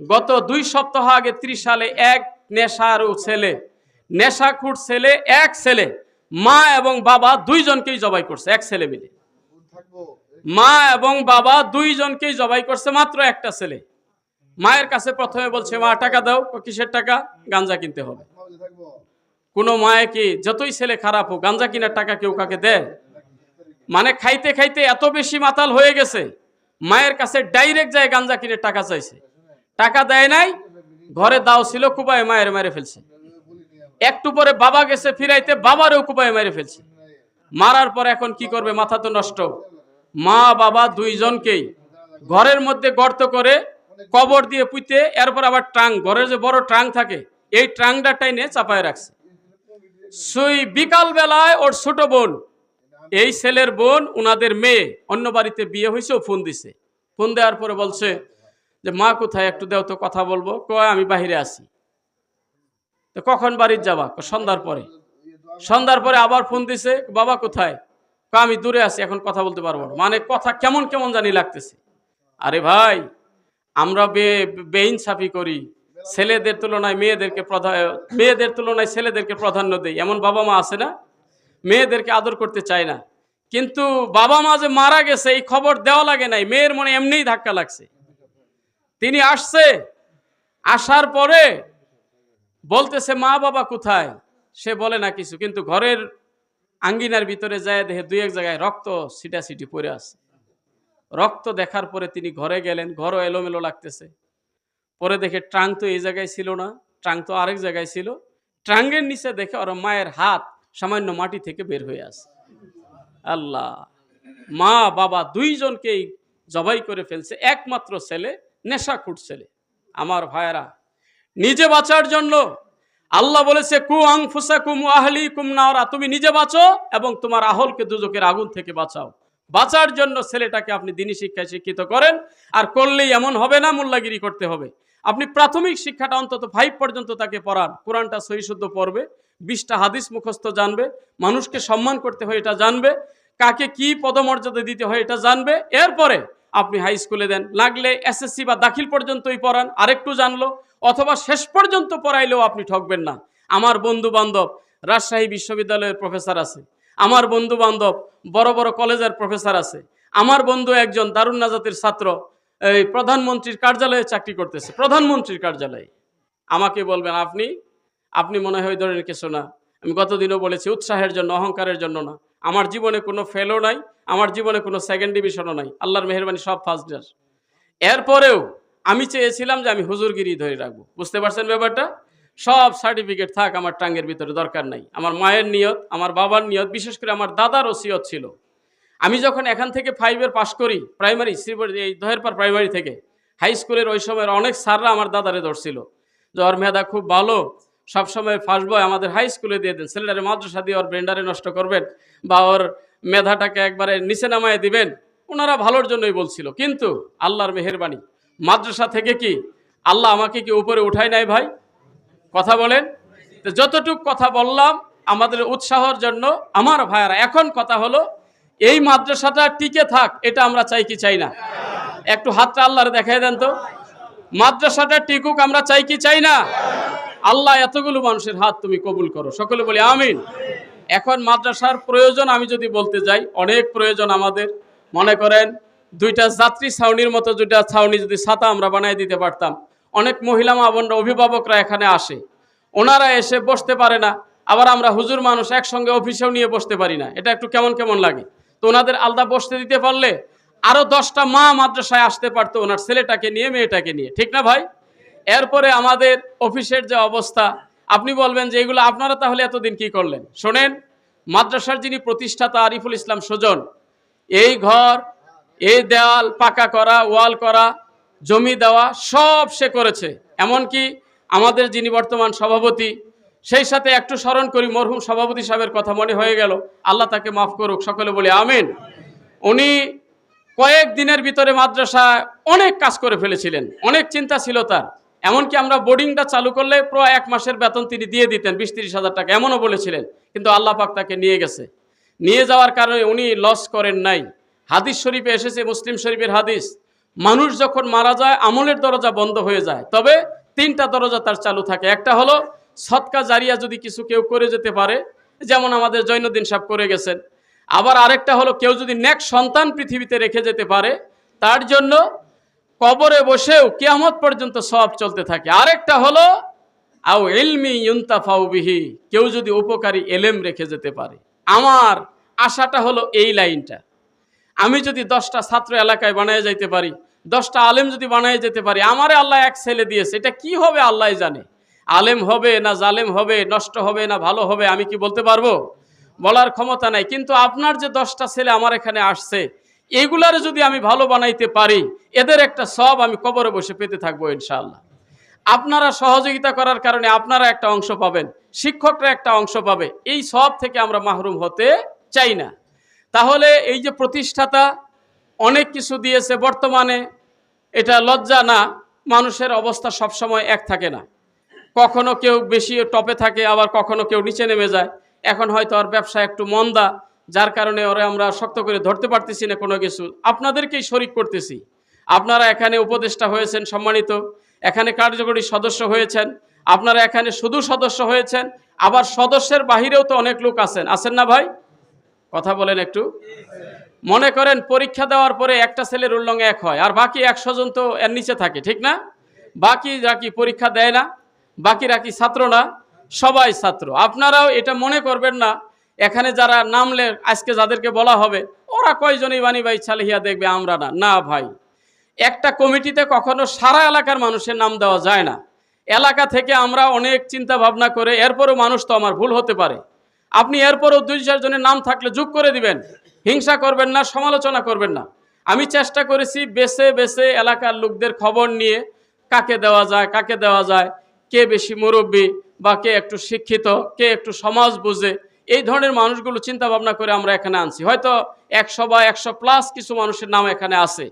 গত 2 সপ্তাহ আগে 30 সালে এক নেশারু ছেলে, নেশাখুর ছেলে, এক ছেলে মা এবং বাবা দুইজনকেই জবাই করছে, এক ছেলে মিলে মা এবং বাবা দুইজনকেই জবাই করছে, মাত্র একটা ছেলে। মায়ের কাছে প্রথমে বলছে, মা টাকা দাও। কিসের টাকা? গাঞ্জা কিনতে হবে। কোনো মায়ে কি, যতই ছেলে খারাপ হোক, গাঞ্জা কেনার টাকা কেউ কাকে দেয়? মানে খাইতে খাইতে এত বেশি মাতাল হয়ে গেছে, মায়ের কাছে ডাইরেক্ট যায় গাঞ্জা কিনে টাকা চাইছে, টাকা দেয় নাই, ঘরে দাও ছিল, কুবায় মায়ের মেরে ফেলছে। একটু পরে বাবা গেছে ফিরাইতে, বাবারও কুবায় মেরে ফেলছে। মারার পর এখন কি করবে? মাথা তো নষ্ট। মা বাবা দুইজনকেই ঘরের মধ্যে গর্ত করে কবর দিয়ে পুঁতে, এরপর আবার ট্রাং, ঘরের যে বড় ট্রাং থাকে, এই ট্রাংটা টাইনে চাপায় রাখছে। সুই বিকাল বেলায় ওর ছোট বোন, এই ছেলের বোন, উনাদের মেয়ে অন্য বাড়িতে বিয়ে হয়েছে, ও ফোন দিছে। ফোন দেওয়ার পরে বলছে যে, মা কোথায়, একটু দেও তো, কথা বলবো। কয়, আমি বাহিরে আছি। তো কখন বাড়ির যাবা? সন্ধ্যার পরে। সন্ধ্যার পরে আবার ফোন দিছে, বাবা কোথায়? আমি দূরে আছি, এখন কথা বলতে পারবো না। মানে কথা কেমন কেমন জানি লাগতেছে। আরে ভাই, আমরা বেইনসাফি করি, ছেলেদের তুলনায় মেয়েদের তুলনায় ছেলেদেরকে প্রাধান্য দেই, এমন বাবা মা আছে না? মেয়েদেরকে আদর করতে চায় না। কিন্তু বাবা মা যে মারা গেছে এই খবর দেওয়া লাগে নাই, মেয়ের মনে এমনিই ধাক্কা লাগছে। তিনি আসছে, আসার পরে বলতেছে, মা বাবা কোথায়? সে বলে না কিছু, কিন্তু ঘরের আঙ্গিনার ভিতরে যায়, দেখে 2-1 জায়গায় রক্ত ছিটাছিটি পড়ে আছে। রক্ত দেখার পরে তিনি ঘরে গেলেন, ঘরও এলোমেলো লাগতেছে। পরে দেখে ট্রাং তো এই জায়গায় ছিল না, ট্রাং তো আরেক জায়গায় ছিল। ট্রাঙ্গের নিচে দেখে ওর মায়ের হাত সামান্য মাটি থেকে বের হয়ে আসে। আল্লাহ, মা বাবা দুইজনকেই জবাই করে ফেলছে, একমাত্র ছেলে নেশাখুর ছেলে। আমার ভাইয়েরা, নিজে বাঁচার জন্য আল্লাহ বলেছে, কু আনফুসাকুম ওয়া আহলিকুম নারা, তুমি নিজে বাঁচো এবং তোমার আহলকে দুজকের আগুন থেকে বাঁচাও। বাঁচার জন্য ছেলেটাকে আপনি দ্বীনি শিক্ষায় শিক্ষিত করেন। আর করলেই এমন হবে না মোল্লাগিরি করতে হবে। আপনি প্রাথমিক শিক্ষাটা অন্তত 5 পর্যন্ত তাকে পড়ান, কোরআনটা সহি শুদ্ধ পড়বে, 20টা হাদিস মুখস্থ জানবে, মানুষকে সম্মান করতে হয় এটা জানবে, কাকে কি পদমর্যাদা দিতে হয় এটা জানবে। এরপরে আপনি হাই স্কুলে দেন, লাগলে এসএসসি বা দাখিল পর্যন্তই পড়ান, আরেকটু জানলো, অথবা শেষ পর্যন্ত পড়াইলেও আপনি ঠকবেন না। আমার বন্ধু বান্ধব রাজশাহী বিশ্ববিদ্যালয়ের প্রফেসর আছে, আমার বন্ধু বান্ধব বড় বড় কলেজের প্রফেসর আছে, আমার বন্ধু একজন দারুন নাজাতের ছাত্র এই প্রধানমন্ত্রীর কার্যালয়ে চাকরি করতেছে, প্রধানমন্ত্রীর কার্যালয়ে। আমাকে বলবেন, আপনি মনে হয় ওই ধরনের কিছু না। আমি গতদিনও বলেছি, উৎসাহের জন্য, অহংকারের জন্য না। আমার জীবনে কোনো ফেলও নাই, আমার জীবনে কোনো সেকেন্ড ডিভিশনও নাই, আল্লাহর মেহেরবানি সব ফার্স্ট ইয়ার। এরপরেও আমি চেয়েছিলাম যে আমি হুজুরগিরি ধরে রাখবো। বুঝতে পারছেন ব্যাপারটা? সব সার্টিফিকেট থাক আমার ট্রাঙ্গের ভিতরে, দরকার নাই। আমার মায়ের নিয়ত, আমার বাবার নিয়ত, বিশেষ করে আমার দাদার ওসিয়ত ছিল। আমি যখন এখান থেকে 5-এর পাশ করি, প্রাইমারি, এই দহেরপাড় প্রাইমারি থেকে, হাই স্কুলের ওই সময়ের অনেক স্যাররা আমার দাদারে ধরছিল যে ওর মেধা খুব ভালো, সবসময় ফার্স্ট বয়, আমাদের হাই স্কুলে দিয়ে দেন, ছেলেটারে মাদ্রাসা দিয়ে ওর ব্রেন্ডারে নষ্ট করবেন বা ওর মেধাটাকে একবারে নিচে নামায় দিবেন। ওনারা ভালোর জন্যই বলছিল। কিন্তু আল্লাহর মেহেরবানি, মাদ্রাসা থেকে কি আল্লাহ আমাকে কি উপরে উঠায় নাই ভাই? কথা বলেন। তো যতটুক কথা বললাম আমাদের উৎসাহের জন্য। আমার ভাইয়ারা, এখন কথা হলো, এই মাদ্রাসাটা টিকে থাক, এটা আমরা চাই কি চাই না? একটু হাতটা আল্লাহরে দেখাই দেন তো। মাদ্রাসাটা টিকুক, আমরা চাই কি চাই না? আল্লাহ এতগুলো মানুষের হাত তুমি কবুল করো, সকলে বলি আমিন। এখন মাদ্রাসার প্রয়োজন আমি যদি বলতে যাই, অনেক প্রয়োজন আমাদের। মনে করেন 2টা যাত্রী ছাউনির মতো 2টা ছাউনি যদি ছাতা আমরা বানাই দিতে পারতাম, অনেক মহিলা মা বোনরা, অভিভাবকরা এখানে আসে, ওনারা এসে বসতে পারে না, আবার আমরা হুজুর মানুষ একসঙ্গে অফিসেও নিয়ে বসতে পারি না, এটা একটু কেমন কেমন লাগে। তো ওনাদের আলাদা বসতে দিতে পারলে আরও 10টা মা মাদ্রাসায় আসতে পারতো ওনার ছেলেটাকে নিয়ে মেয়েটাকে নিয়ে, ঠিক না ভাই? এরপরে আমাদের অফিসের যে অবস্থা, আপনি বলবেন যে এগুলো আপনারা তাহলে এতদিন কি করলেন। শোনেন, মাদ্রাসার যিনি প্রতিষ্ঠাতা আরিফুল ইসলাম সুজন, এই ঘর, এই দেওয়াল পাকা করা, ওয়াল করা, জমি দেওয়া সব সে করেছে। এমনকি আমাদের যিনি বর্তমান সভাপতি, সেই সাথে একটু স্মরণ করি মরহুম সভাপতি সাহেবের কথা, মনে হয়ে গেল, আল্লাহ তাকে মাফ করুক, সকলে বলি আমিন। উনি কয়েক দিনের ভিতরে মাদ্রাসায় অনেক কাজ করে ফেলেছিলেন, অনেক চিন্তা ছিল তার। এমনকি আমরা বোর্ডিংটা চালু করলে প্রায় 1 মাসের বেতন তিনি দিয়ে দিতেন, 20-30 হাজার টাকা, এমনও বলেছিলেন। কিন্তু আল্লাহ পাক তাকে নিয়ে গেছে। নিয়ে যাওয়ার কারণে উনি লস করেন নাই। হাদিস শরীফে এসেছে, মুসলিম শরীফের হাদিস, মানুষ যখন মারা যায় আমলের দরজা বন্ধ হয়ে যায়, তবে 3টা দরজা তার চালু থাকে। একটা হলো সদকা জারিয়া, যদি কিছু কেউ করে যেতে পারে, যেমন আমাদের জৈনুদ্দিন সাহেব করে গেছেন। আবার আরেকটা হলো কেউ যদি নেক সন্তান পৃথিবীতে রেখে যেতে পারে, তার জন্য কবরে বসেও কিয়ামত পর্যন্ত সওয়াব চলতে থাকে। আরেকটা হলো আও ইলমি ইউনতাফাউ বিহি, কেউ যদি উপকারী এলেম রেখে যেতে পারে। আমার আশাটা হলো এই লাইনটা, আমি যদি 10টা ছাত্র এলাকায় বানায় যাইতে পারি, 10টা আলেম যদি বানায় যেতে পারি, আমারে আল্লাহ এক ছেলে দিয়েছে, এটা কি হবে আল্লাহ জানে। আলেম হবে না জালেম হবে, নষ্ট হবে না ভালো হবে, আমি কি বলতে পারবো? বলার ক্ষমতা নাই। কিন্তু আপনার যে 10টা ছেলে আমার এখানে আসছে, এইগুলার যদি আমি ভালো বানাইতে পারি, এদের একটা সওয়াব আমি কবরে বসে পেতে থাকবো ইনশাআল্লাহ। আপনারা সহযোগিতা করার কারণে আপনারা একটা অংশ পাবেন, শিক্ষকরা একটা অংশ পাবে। এই সওয়াব থেকে আমরা মাহরুম হতে চাই না। তাহলে এই যে প্রতিষ্ঠাতা অনেক কিছু দিয়েছে, বর্তমানে এটা লজ্জা না, মানুষের অবস্থা সবসময় এক থাকে না, কখনো কেউ বেশি টপে থাকে, আবার কখনো কেউ নিচে নেমে যায়। এখন হয়তো আর ব্যবসা একটু মন্দা, যার কারণে ওরা আমরা শক্ত করে ধরতে পারতেছি না কোনো কিছু, আপনাদেরকেই শরিক করতেছি। আপনারা এখানে উপদেষ্টা হয়েছেন সম্মানিত, এখানে কার্যকরী সদস্য হয়েছেন, আপনারা এখানে শুধু সদস্য হয়েছেন, আবার সদস্যের বাহিরেও তো অনেক লোক আছেন, আছেন না ভাই? কথা বলেন একটু। মনে করেন পরীক্ষা দেওয়ার পরে একটা ছেলের রোল নং 1 হয়, আর বাকি 100 জন তো এর নিচে থাকে, ঠিক না? বাকিরা কি পরীক্ষা দেয় না? বাকিরা কি ছাত্র না? সবাই ছাত্র। আপনারাও এটা মনে করবেন না এখানে যারা নামলে আজকে যাদেরকে বলা হবে ওরা কয়জনই বানি ভাই ছালিহিয়া দেখবে, আমরা না। না ভাই, একটা কমিটিতে কখনো সারা এলাকার মানুষের নাম দেওয়া যায় না। এলাকা থেকে আমরা অনেক চিন্তা ভাবনা করে, এরপরও মানুষ তো আমার ভুল হতে পারে, আপনি এরপরও 2-4 জনের নাম থাকলে যোগ করে দিবেন, হিংসা করবেন না, সমালোচনা করবেন না। আমি চেষ্টা করেছি বেছে বেছে এলাকার লোকদের খবর নিয়ে কাকে দেওয়া যায়, কাকে দেওয়া যায়, কে বেশি মুরব্বী বা কে একটু শিক্ষিত, কে একটু সমাজ বুঝে, এই ধরনের মানুষগুলো চিন্তা ভাবনা করে আমরা এখানে আনছি। হয়তো 100 বা 100+ কিছু মানুষের নাম এখানে আছে।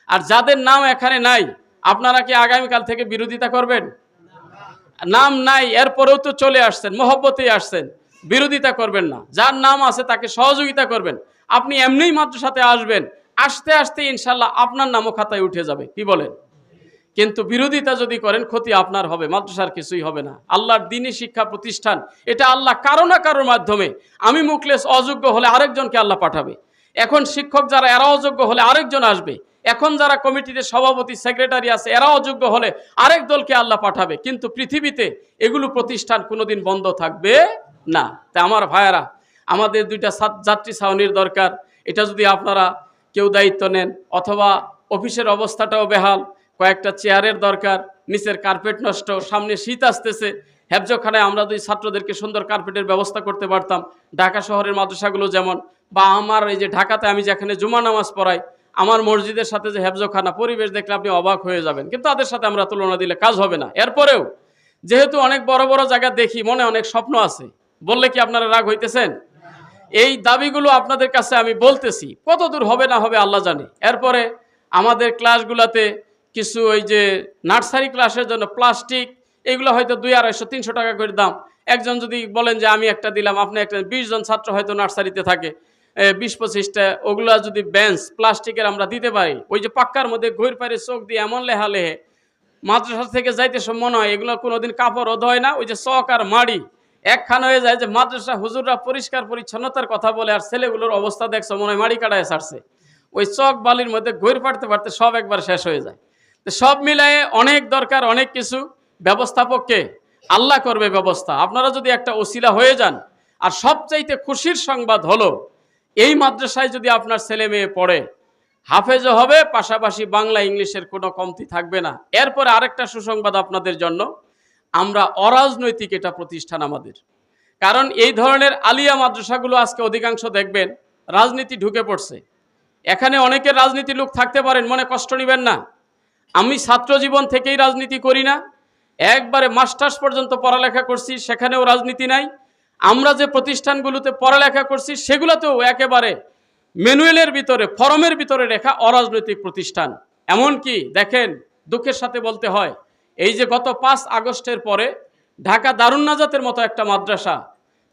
আর যাদের নাম এখানে নাই, আপনারা কি আগামীকাল থেকে বিরোধিতা করবেন? নাম নাই এরপরেও তো চলে আসছেন, মহব্বতেই আসছেন, বিরোধিতা করবেন না। যার নাম আছে তাকে সহযোগিতা করবেন। আপনি এমনিই মাদ্রাসাতে আসবেন, আস্তে আস্তে ইনশাল্লাহ আপনার নামও খাতায় উঠে যাবে, কি বলেন? কিন্তু বিরোধিতা যদি করেন ক্ষতি আপনার হবে, মাদ্রাসার কিছুই হবে না। আল্লাহর দ্বীনি শিক্ষা প্রতিষ্ঠান, এটা আল্লাহ কারো না কারোর মাধ্যমে, আমি মুখলেস অযোগ্য হলে আরেকজনকে আল্লাহ পাঠাবে। এখন শিক্ষক যারা, এরা অযোগ্য হলে আরেকজন আসবে। এখন যারা কমিটিতে সভাপতি সেক্রেটারি আছে, এরা অযোগ্য হলে আরেক দলকে আল্লাহ পাঠাবে। কিন্তু পৃথিবীতে এগুলো প্রতিষ্ঠান কোনোদিন বন্ধ থাকবে না। তা আমার ভাইয়েরা, আমাদের 2টা যাত্রী ছাউনির দরকার। এটা যদি আপনারা কেউ দায়িত্ব নেন, অথবা অফিসের অবস্থাটাও বেহাল, কয়েকটা চেয়ারের দরকার, নিচের কার্পেট নষ্ট, সামনে শীত আসতেছে, হেফজখানায় আমরা যদি ছাত্রদেরকে সুন্দর কার্পেটের ব্যবস্থা করতে পারতাম, ঢাকা শহরের মাদ্রাসাগুলো যেমন, বা আমার এই যে ঢাকাতে আমি যেখানে জুমা নামাজ পড়াই, আমার মসজিদের সাথে যে হেফজখানা, পরিবেশ দেখলে আপনি অবাক হয়ে যাবেন। কিন্তু তাদের সাথে আমরা তুলনা দিলে কাজ হবে না। এরপরেও যেহেতু অনেক বড় বড় জায়গা দেখি, মনে অনেক স্বপ্ন আছে, বললে কি আপনারা রাগ হইতেছেন? এই দাবিগুলো আপনাদের কাছে আমি বলতেছি, কত দূর হবে না হবে আল্লাহ জানে। এরপরে আমাদের ক্লাসগুলোতে কিছু ওই যে নার্সারি ক্লাসের জন্য প্লাস্টিক, এগুলো হয়তো 200-250-300 টাকা করে দাম। একজন যদি বলেন যে আমি একটা দিলাম, আপনি একটা, 20 জন ছাত্র হয়তো নার্সারিতে থাকে, 20-25টা, ওগুলা যদি বেঞ্চ প্লাস্টিকের আমরা দিতে পারি, ওই যে পাক্কার মধ্যে ঘুর পারে চোখ দিয়ে এমন লেহালেহে, মাদ্রাসা থেকে যাইতে সব মনে হয় এগুলো কোনোদিন কাপড় ধোয় না, ওই যে চক আর মাড়ি একখান হয়ে যায়। যে মাদ্রাসা হুজুররা পরিষ্কার পরিচ্ছন্নতার কথা বলে, আর ছেলেগুলোর অবস্থা দেখছো মনে হয় মাড়ি কাটায় ছাড়ছে। ওই চক বালির মধ্যে ঘুর পাড়তে পারতে সব একবার শেষ হয়ে যায়। তো সব মিলায়ে অনেক দরকার, অনেক কিছু। ব্যবস্থাপককে আল্লাহ করবে ব্যবস্থা। আপনারা যদি একটা ওসিলা হয়ে যান। আর সবচাইতে খুশির সংবাদ হলো, এই মাদ্রাসায় যদি আপনার ছেলে মেয়ে পড়ে, হাফেজও হবে, পাশাপাশি বাংলা ইংলিশের কোনো কমতি থাকবে না। এরপরে আরেকটা সুসংবাদ আপনাদের জন্য, আমরা অরাজনৈতিক এটা প্রতিষ্ঠান আমাদের। কারণ এই ধরনের আলিয়া মাদ্রাসাগুলো আজকে অধিকাংশ দেখবেন রাজনীতি ঢুকে পড়ছে। এখানে অনেকের রাজনীতি লোক থাকতে পারেন, মনে কষ্ট নেবেন না। আমি ছাত্র জীবন থেকেই রাজনীতি করি না, একবারে মাস্টার্স পর্যন্ত পড়ালেখা করছি, সেখানেও রাজনীতি নাই। আমরা যে প্রতিষ্ঠানগুলোতে পড়ালেখা করছি সেগুলোতেও একেবারে ম্যানুয়ালের ভিতরে, ফরমের ভিতরে রেখা অরাজনৈতিক প্রতিষ্ঠান। এমনকি দেখেন, দুঃখের সাথে বলতে হয়, এই যে গত 5 আগস্টের পরে ঢাকা দারুন নাজাতের মতো একটা মাদ্রাসা,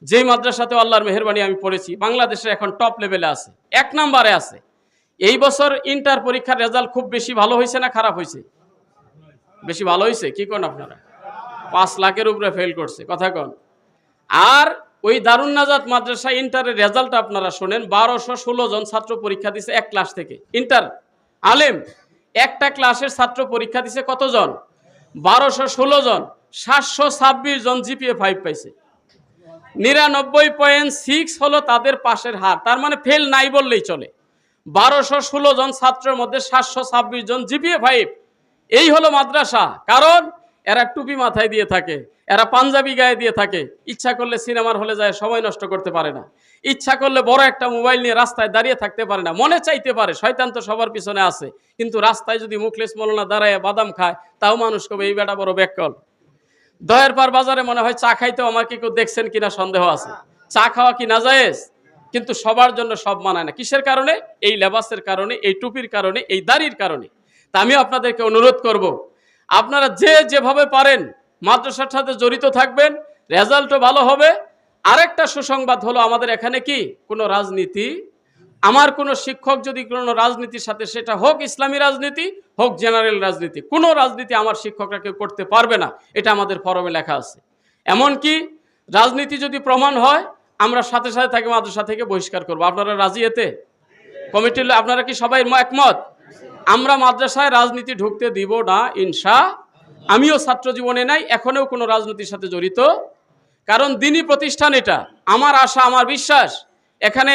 যেই মাদ্রাসাতে আল্লাহর মেহেরবানি আমি পড়েছি, বাংলাদেশে এখন টপ লেভেলে আছে, 1 নম্বরে আছে। এই বছর ইন্টার পরীক্ষার রেজাল্ট খুব বেশি ভালো হয়েছে না খারাপ হয়েছে? বেশি ভালো হয়েছে। কি কোন আপনারা? 5 লাখের উপরে ফেল করছে, কথা কোন। আর ওই দারুন নাজাত মাদ্রাসা ইন্টারের রেজাল্ট আপনারা শোনেন, 1216 জন ছাত্র পরীক্ষা দিছে এক ক্লাস থেকে। ইন্টার আলেম একটা ক্লাসের ছাত্র পরীক্ষা দিছে কতজন? 1216 জন। 726 জন জিপিএ 5 পাইছে। 99.6 হলো তাদের পাশের হার, তার মানে ফেল নাই বললেই চলে। 1216 জন ছাত্রের মধ্যে 726 জন জিপিএ 5। এই হলো মাদ্রাসা। কারণ এরা টুপি মাথায় দিয়ে থাকে, এরা পাঞ্জাবি গায়ে দিয়ে থাকে, ইচ্ছা করলে সিনেমার হলে যায় সময় নষ্ট করতে পারে না, ইচ্ছা করলে বড় একটা মোবাইল নিয়ে রাস্তায় দাঁড়িয়ে থাকতে পারে না। মনে চাইতে পারে, শয়তান তো সবার পিছনে আছে, কিন্তু রাস্তায় যদি মুখলেস মৌলানা দাঁড়ায় বাদাম খায়, তাও মানুষ কবে এই বেটা বড় ব্যাককল। দয়ের পার বাজারে মনে হয় চা খাইতেও আমাকে কেউ দেখছেন কিনা সন্দেহ আছে। চা খাওয়া কি নাজায়েজ? কিন্তু সবার জন্য সব মানায় না। কিসের কারণে? এই লেবাসের কারণে, এই টুপির কারণে, এই দাড়ির কারণে। তা আমি আপনাদেরকে অনুরোধ করব, আপনারা যে যেভাবে পারেন মাদ্রাসার সাথে জড়িত থাকবেন, রেজাল্টও ভালো হবে। আরেকটা সুসংবাদ হলো, আমাদের এখানে কি কোনো রাজনীতি, আমার কোনো শিক্ষক যদি কোনো রাজনীতির সাথে, সেটা হোক ইসলামী রাজনীতি, হোক জেনারেল রাজনীতি, কোনো রাজনীতি আমার শিক্ষকরা কেউ করতে পারবে না, এটা আমাদের ফরমে লেখা আছে। এমনকি রাজনীতি যদি প্রমাণ হয়, আমরা সাথে সাথে তাকে মাদ্রাসা থেকে বহিষ্কার করবো। আপনারা রাজি এতে? কমিটির আপনারা কি সবাই একমত? আমরা মাদ্রাসায় রাজনীতি ঢুকতে দিব না ইনশা। আমিও ছাত্র জীবনে নাই, এখনও কোনো রাজনীতির সাথে জড়িত। কারণ দিনী প্রতিষ্ঠান এটা। আমার আশা, আমার বিশ্বাস, এখানে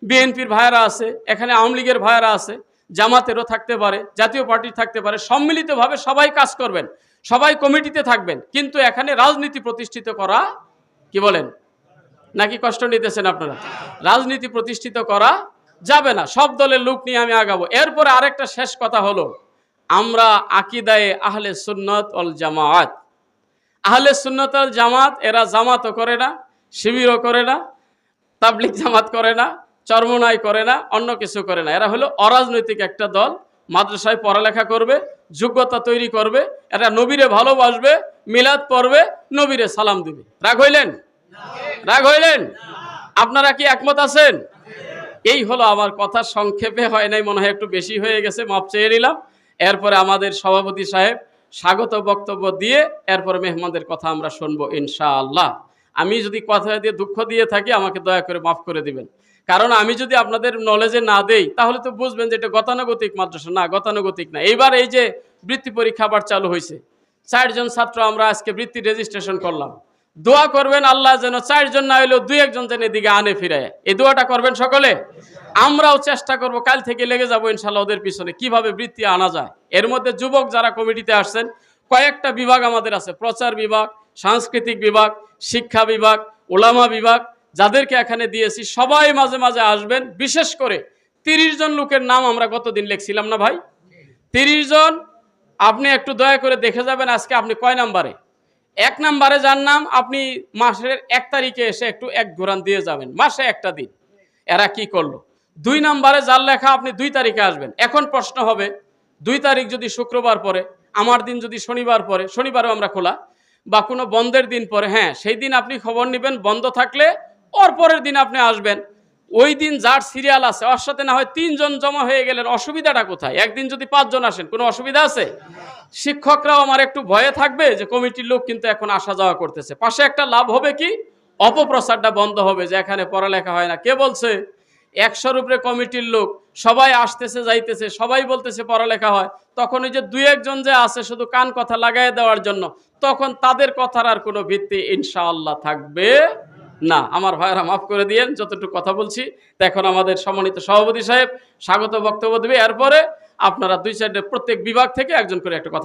বিএনপির ভাইয়েরা আছে, এখানে আওয়ামী লীগের ভাইয়েরা আছে, জামাতেরও থাকতে পারে, জাতীয় পার্টির থাকতে পারে। সম্মিলিতভাবে সবাই কাজ করবেন, সবাই কমিটিতে থাকবেন, কিন্তু এখানে রাজনীতি প্রতিষ্ঠিত করা, কি বলেন, নাকি কষ্ট নিতেছেন আপনারা? রাজনীতি প্রতিষ্ঠিত করা যাবে না। সব দলের লোক নিয়ে আমি আগাবো। এরপরে আরেকটা শেষ কথা হলো, আমরা আকিদায়ে আহলে সুন্নাত ওয়াল জামাত। আহলে সুন্নাত ওয়াল জামাত, এরা জামাতও করে না, শিবিরও করে না, তাবলিগ জামাত করে না, চরমনাই করে না, অন্য কিছু করে না। এরা হলো অরাজনৈতিক একটা দল। মাদ্রাসায় পড়ালেখা করবে, যোগ্যতা তৈরি করবে, এরা নবীরে ভালোবাসবে, মিলাদ পড়বে, নবীরে সালাম দিবে। রাগ হইলেন? রাগ হইলেন? আপনারা কি একমত আছেন? এই হলো আমার কথা। সংক্ষেপে হয় নাই, মনে হয় একটু বেশি হয়ে গেছে, মাপ চেয়ে নিলাম। এরপরে আমাদের সভাপতি সাহেব স্বাগত বক্তব্য দিয়ে এরপরে মেহমানদের কথা আমরা শুনবো ইনশাআল্লাহ। আমি যদি কথা দিয়ে দুঃখ দিয়ে থাকি, আমাকে দয়া করে মাফ করে দিবেন। কারণ আমি যদি আপনাদের নলেজে না দেই, তাহলে তো বুঝবেন যে এটা গতানুগতিক মাদ্রাসা। না, গতানুগতিক না। এইবার এই যে বৃত্তি পরীক্ষা আবার চালু হয়েছে, 4 জন ছাত্র আমরা আজকে বৃত্তি রেজিস্ট্রেশন করলাম। দোয়া করবেন আল্লাহ যেন 4 জন না হইলেও 2-1 জন যেন এদিকে আনে ফিরায়। এই দোয়াটা করবেন সকলে। আমরাও চেষ্টা করব, কাল থেকে লেগে যাবো ইনশাল্লাহ ওদের পিছনে, কিভাবে বৃত্তি আনা যায়। এর মধ্যে যুবক যারা কমিটিতে আসছেন, কয়েকটা বিভাগ আমাদের আছে, প্রচার বিভাগ, সাংস্কৃতিক বিভাগ, শিক্ষা বিভাগ, ওলামা বিভাগ, যাদেরকে এখানে দিয়েছি, সবাই মাঝে মাঝে আসবেন। বিশেষ করে 30 জন লোকের নাম আমরা গতদিন লিখছিলাম না ভাই? 30 জন। আপনি একটু দয়া করে দেখে যাবেন আজকে আপনি কয় নাম্বারে। 1 নাম্বারে যার নাম, আপনি মাসের 1 তারিখে এসে একটু 1 ঘোরান দিয়ে যাবেন, মাসে একটা দিন। এরা কি করলো? 2 নাম্বারে যার লেখা, আপনি 2 তারিখে আসবেন। এখন প্রশ্ন হবে, 2 তারিখ যদি শুক্রবার পরে, আমার দিন যদি শনিবার পরে, শনিবারও আমরা খোলা, বা কোনো বন্ধের দিন পরে, হ্যাঁ সেই দিন আপনি খবর নেবেন। বন্ধ থাকলে ওর পরের দিন আপনি আসবেন। ওই দিন যার সিরিয়াল আছে, ওর সাথে না হয় 3 জন জমা হয়ে গেলেন, অসুবিধাটা কোথায়? একদিন যদি 5 জন আসেন, কোনো অসুবিধা আছে? শিক্ষকরাও আমার একটু ভয়ে থাকবে যে কমিটির লোক কিন্তু এখন আসা যাওয়া করতেছে। পাশে একটা লাভ হবে কি, অপপ্রচারটা বন্ধ হবে যে এখানে পড়ালেখা হয় না। কে বলছে? 100-র উপরে কমিটির লোক সবাই আসতেছে যাইতেছে, সবাই বলতেছে পড়ালেখা হয়, তখন ওই যে 2-1 জন যে আছে শুধু কান কথা লাগাই দেওয়ার জন্য, তখন তাদের কথার আর কোনো ভিত্তি ইনশাআল্লাহ থাকবে না। আমার ভাইয়েরা মাফ করে দিয়েন যতটুকু কথা বলছি। তো এখন আমাদের সম্মানিত সভাপতি সাহেব স্বাগত বক্তব্য দেবে, এরপরে আপনারা 2-4 প্রত্যেক বিভাগ থেকে একজন করে একটা কথা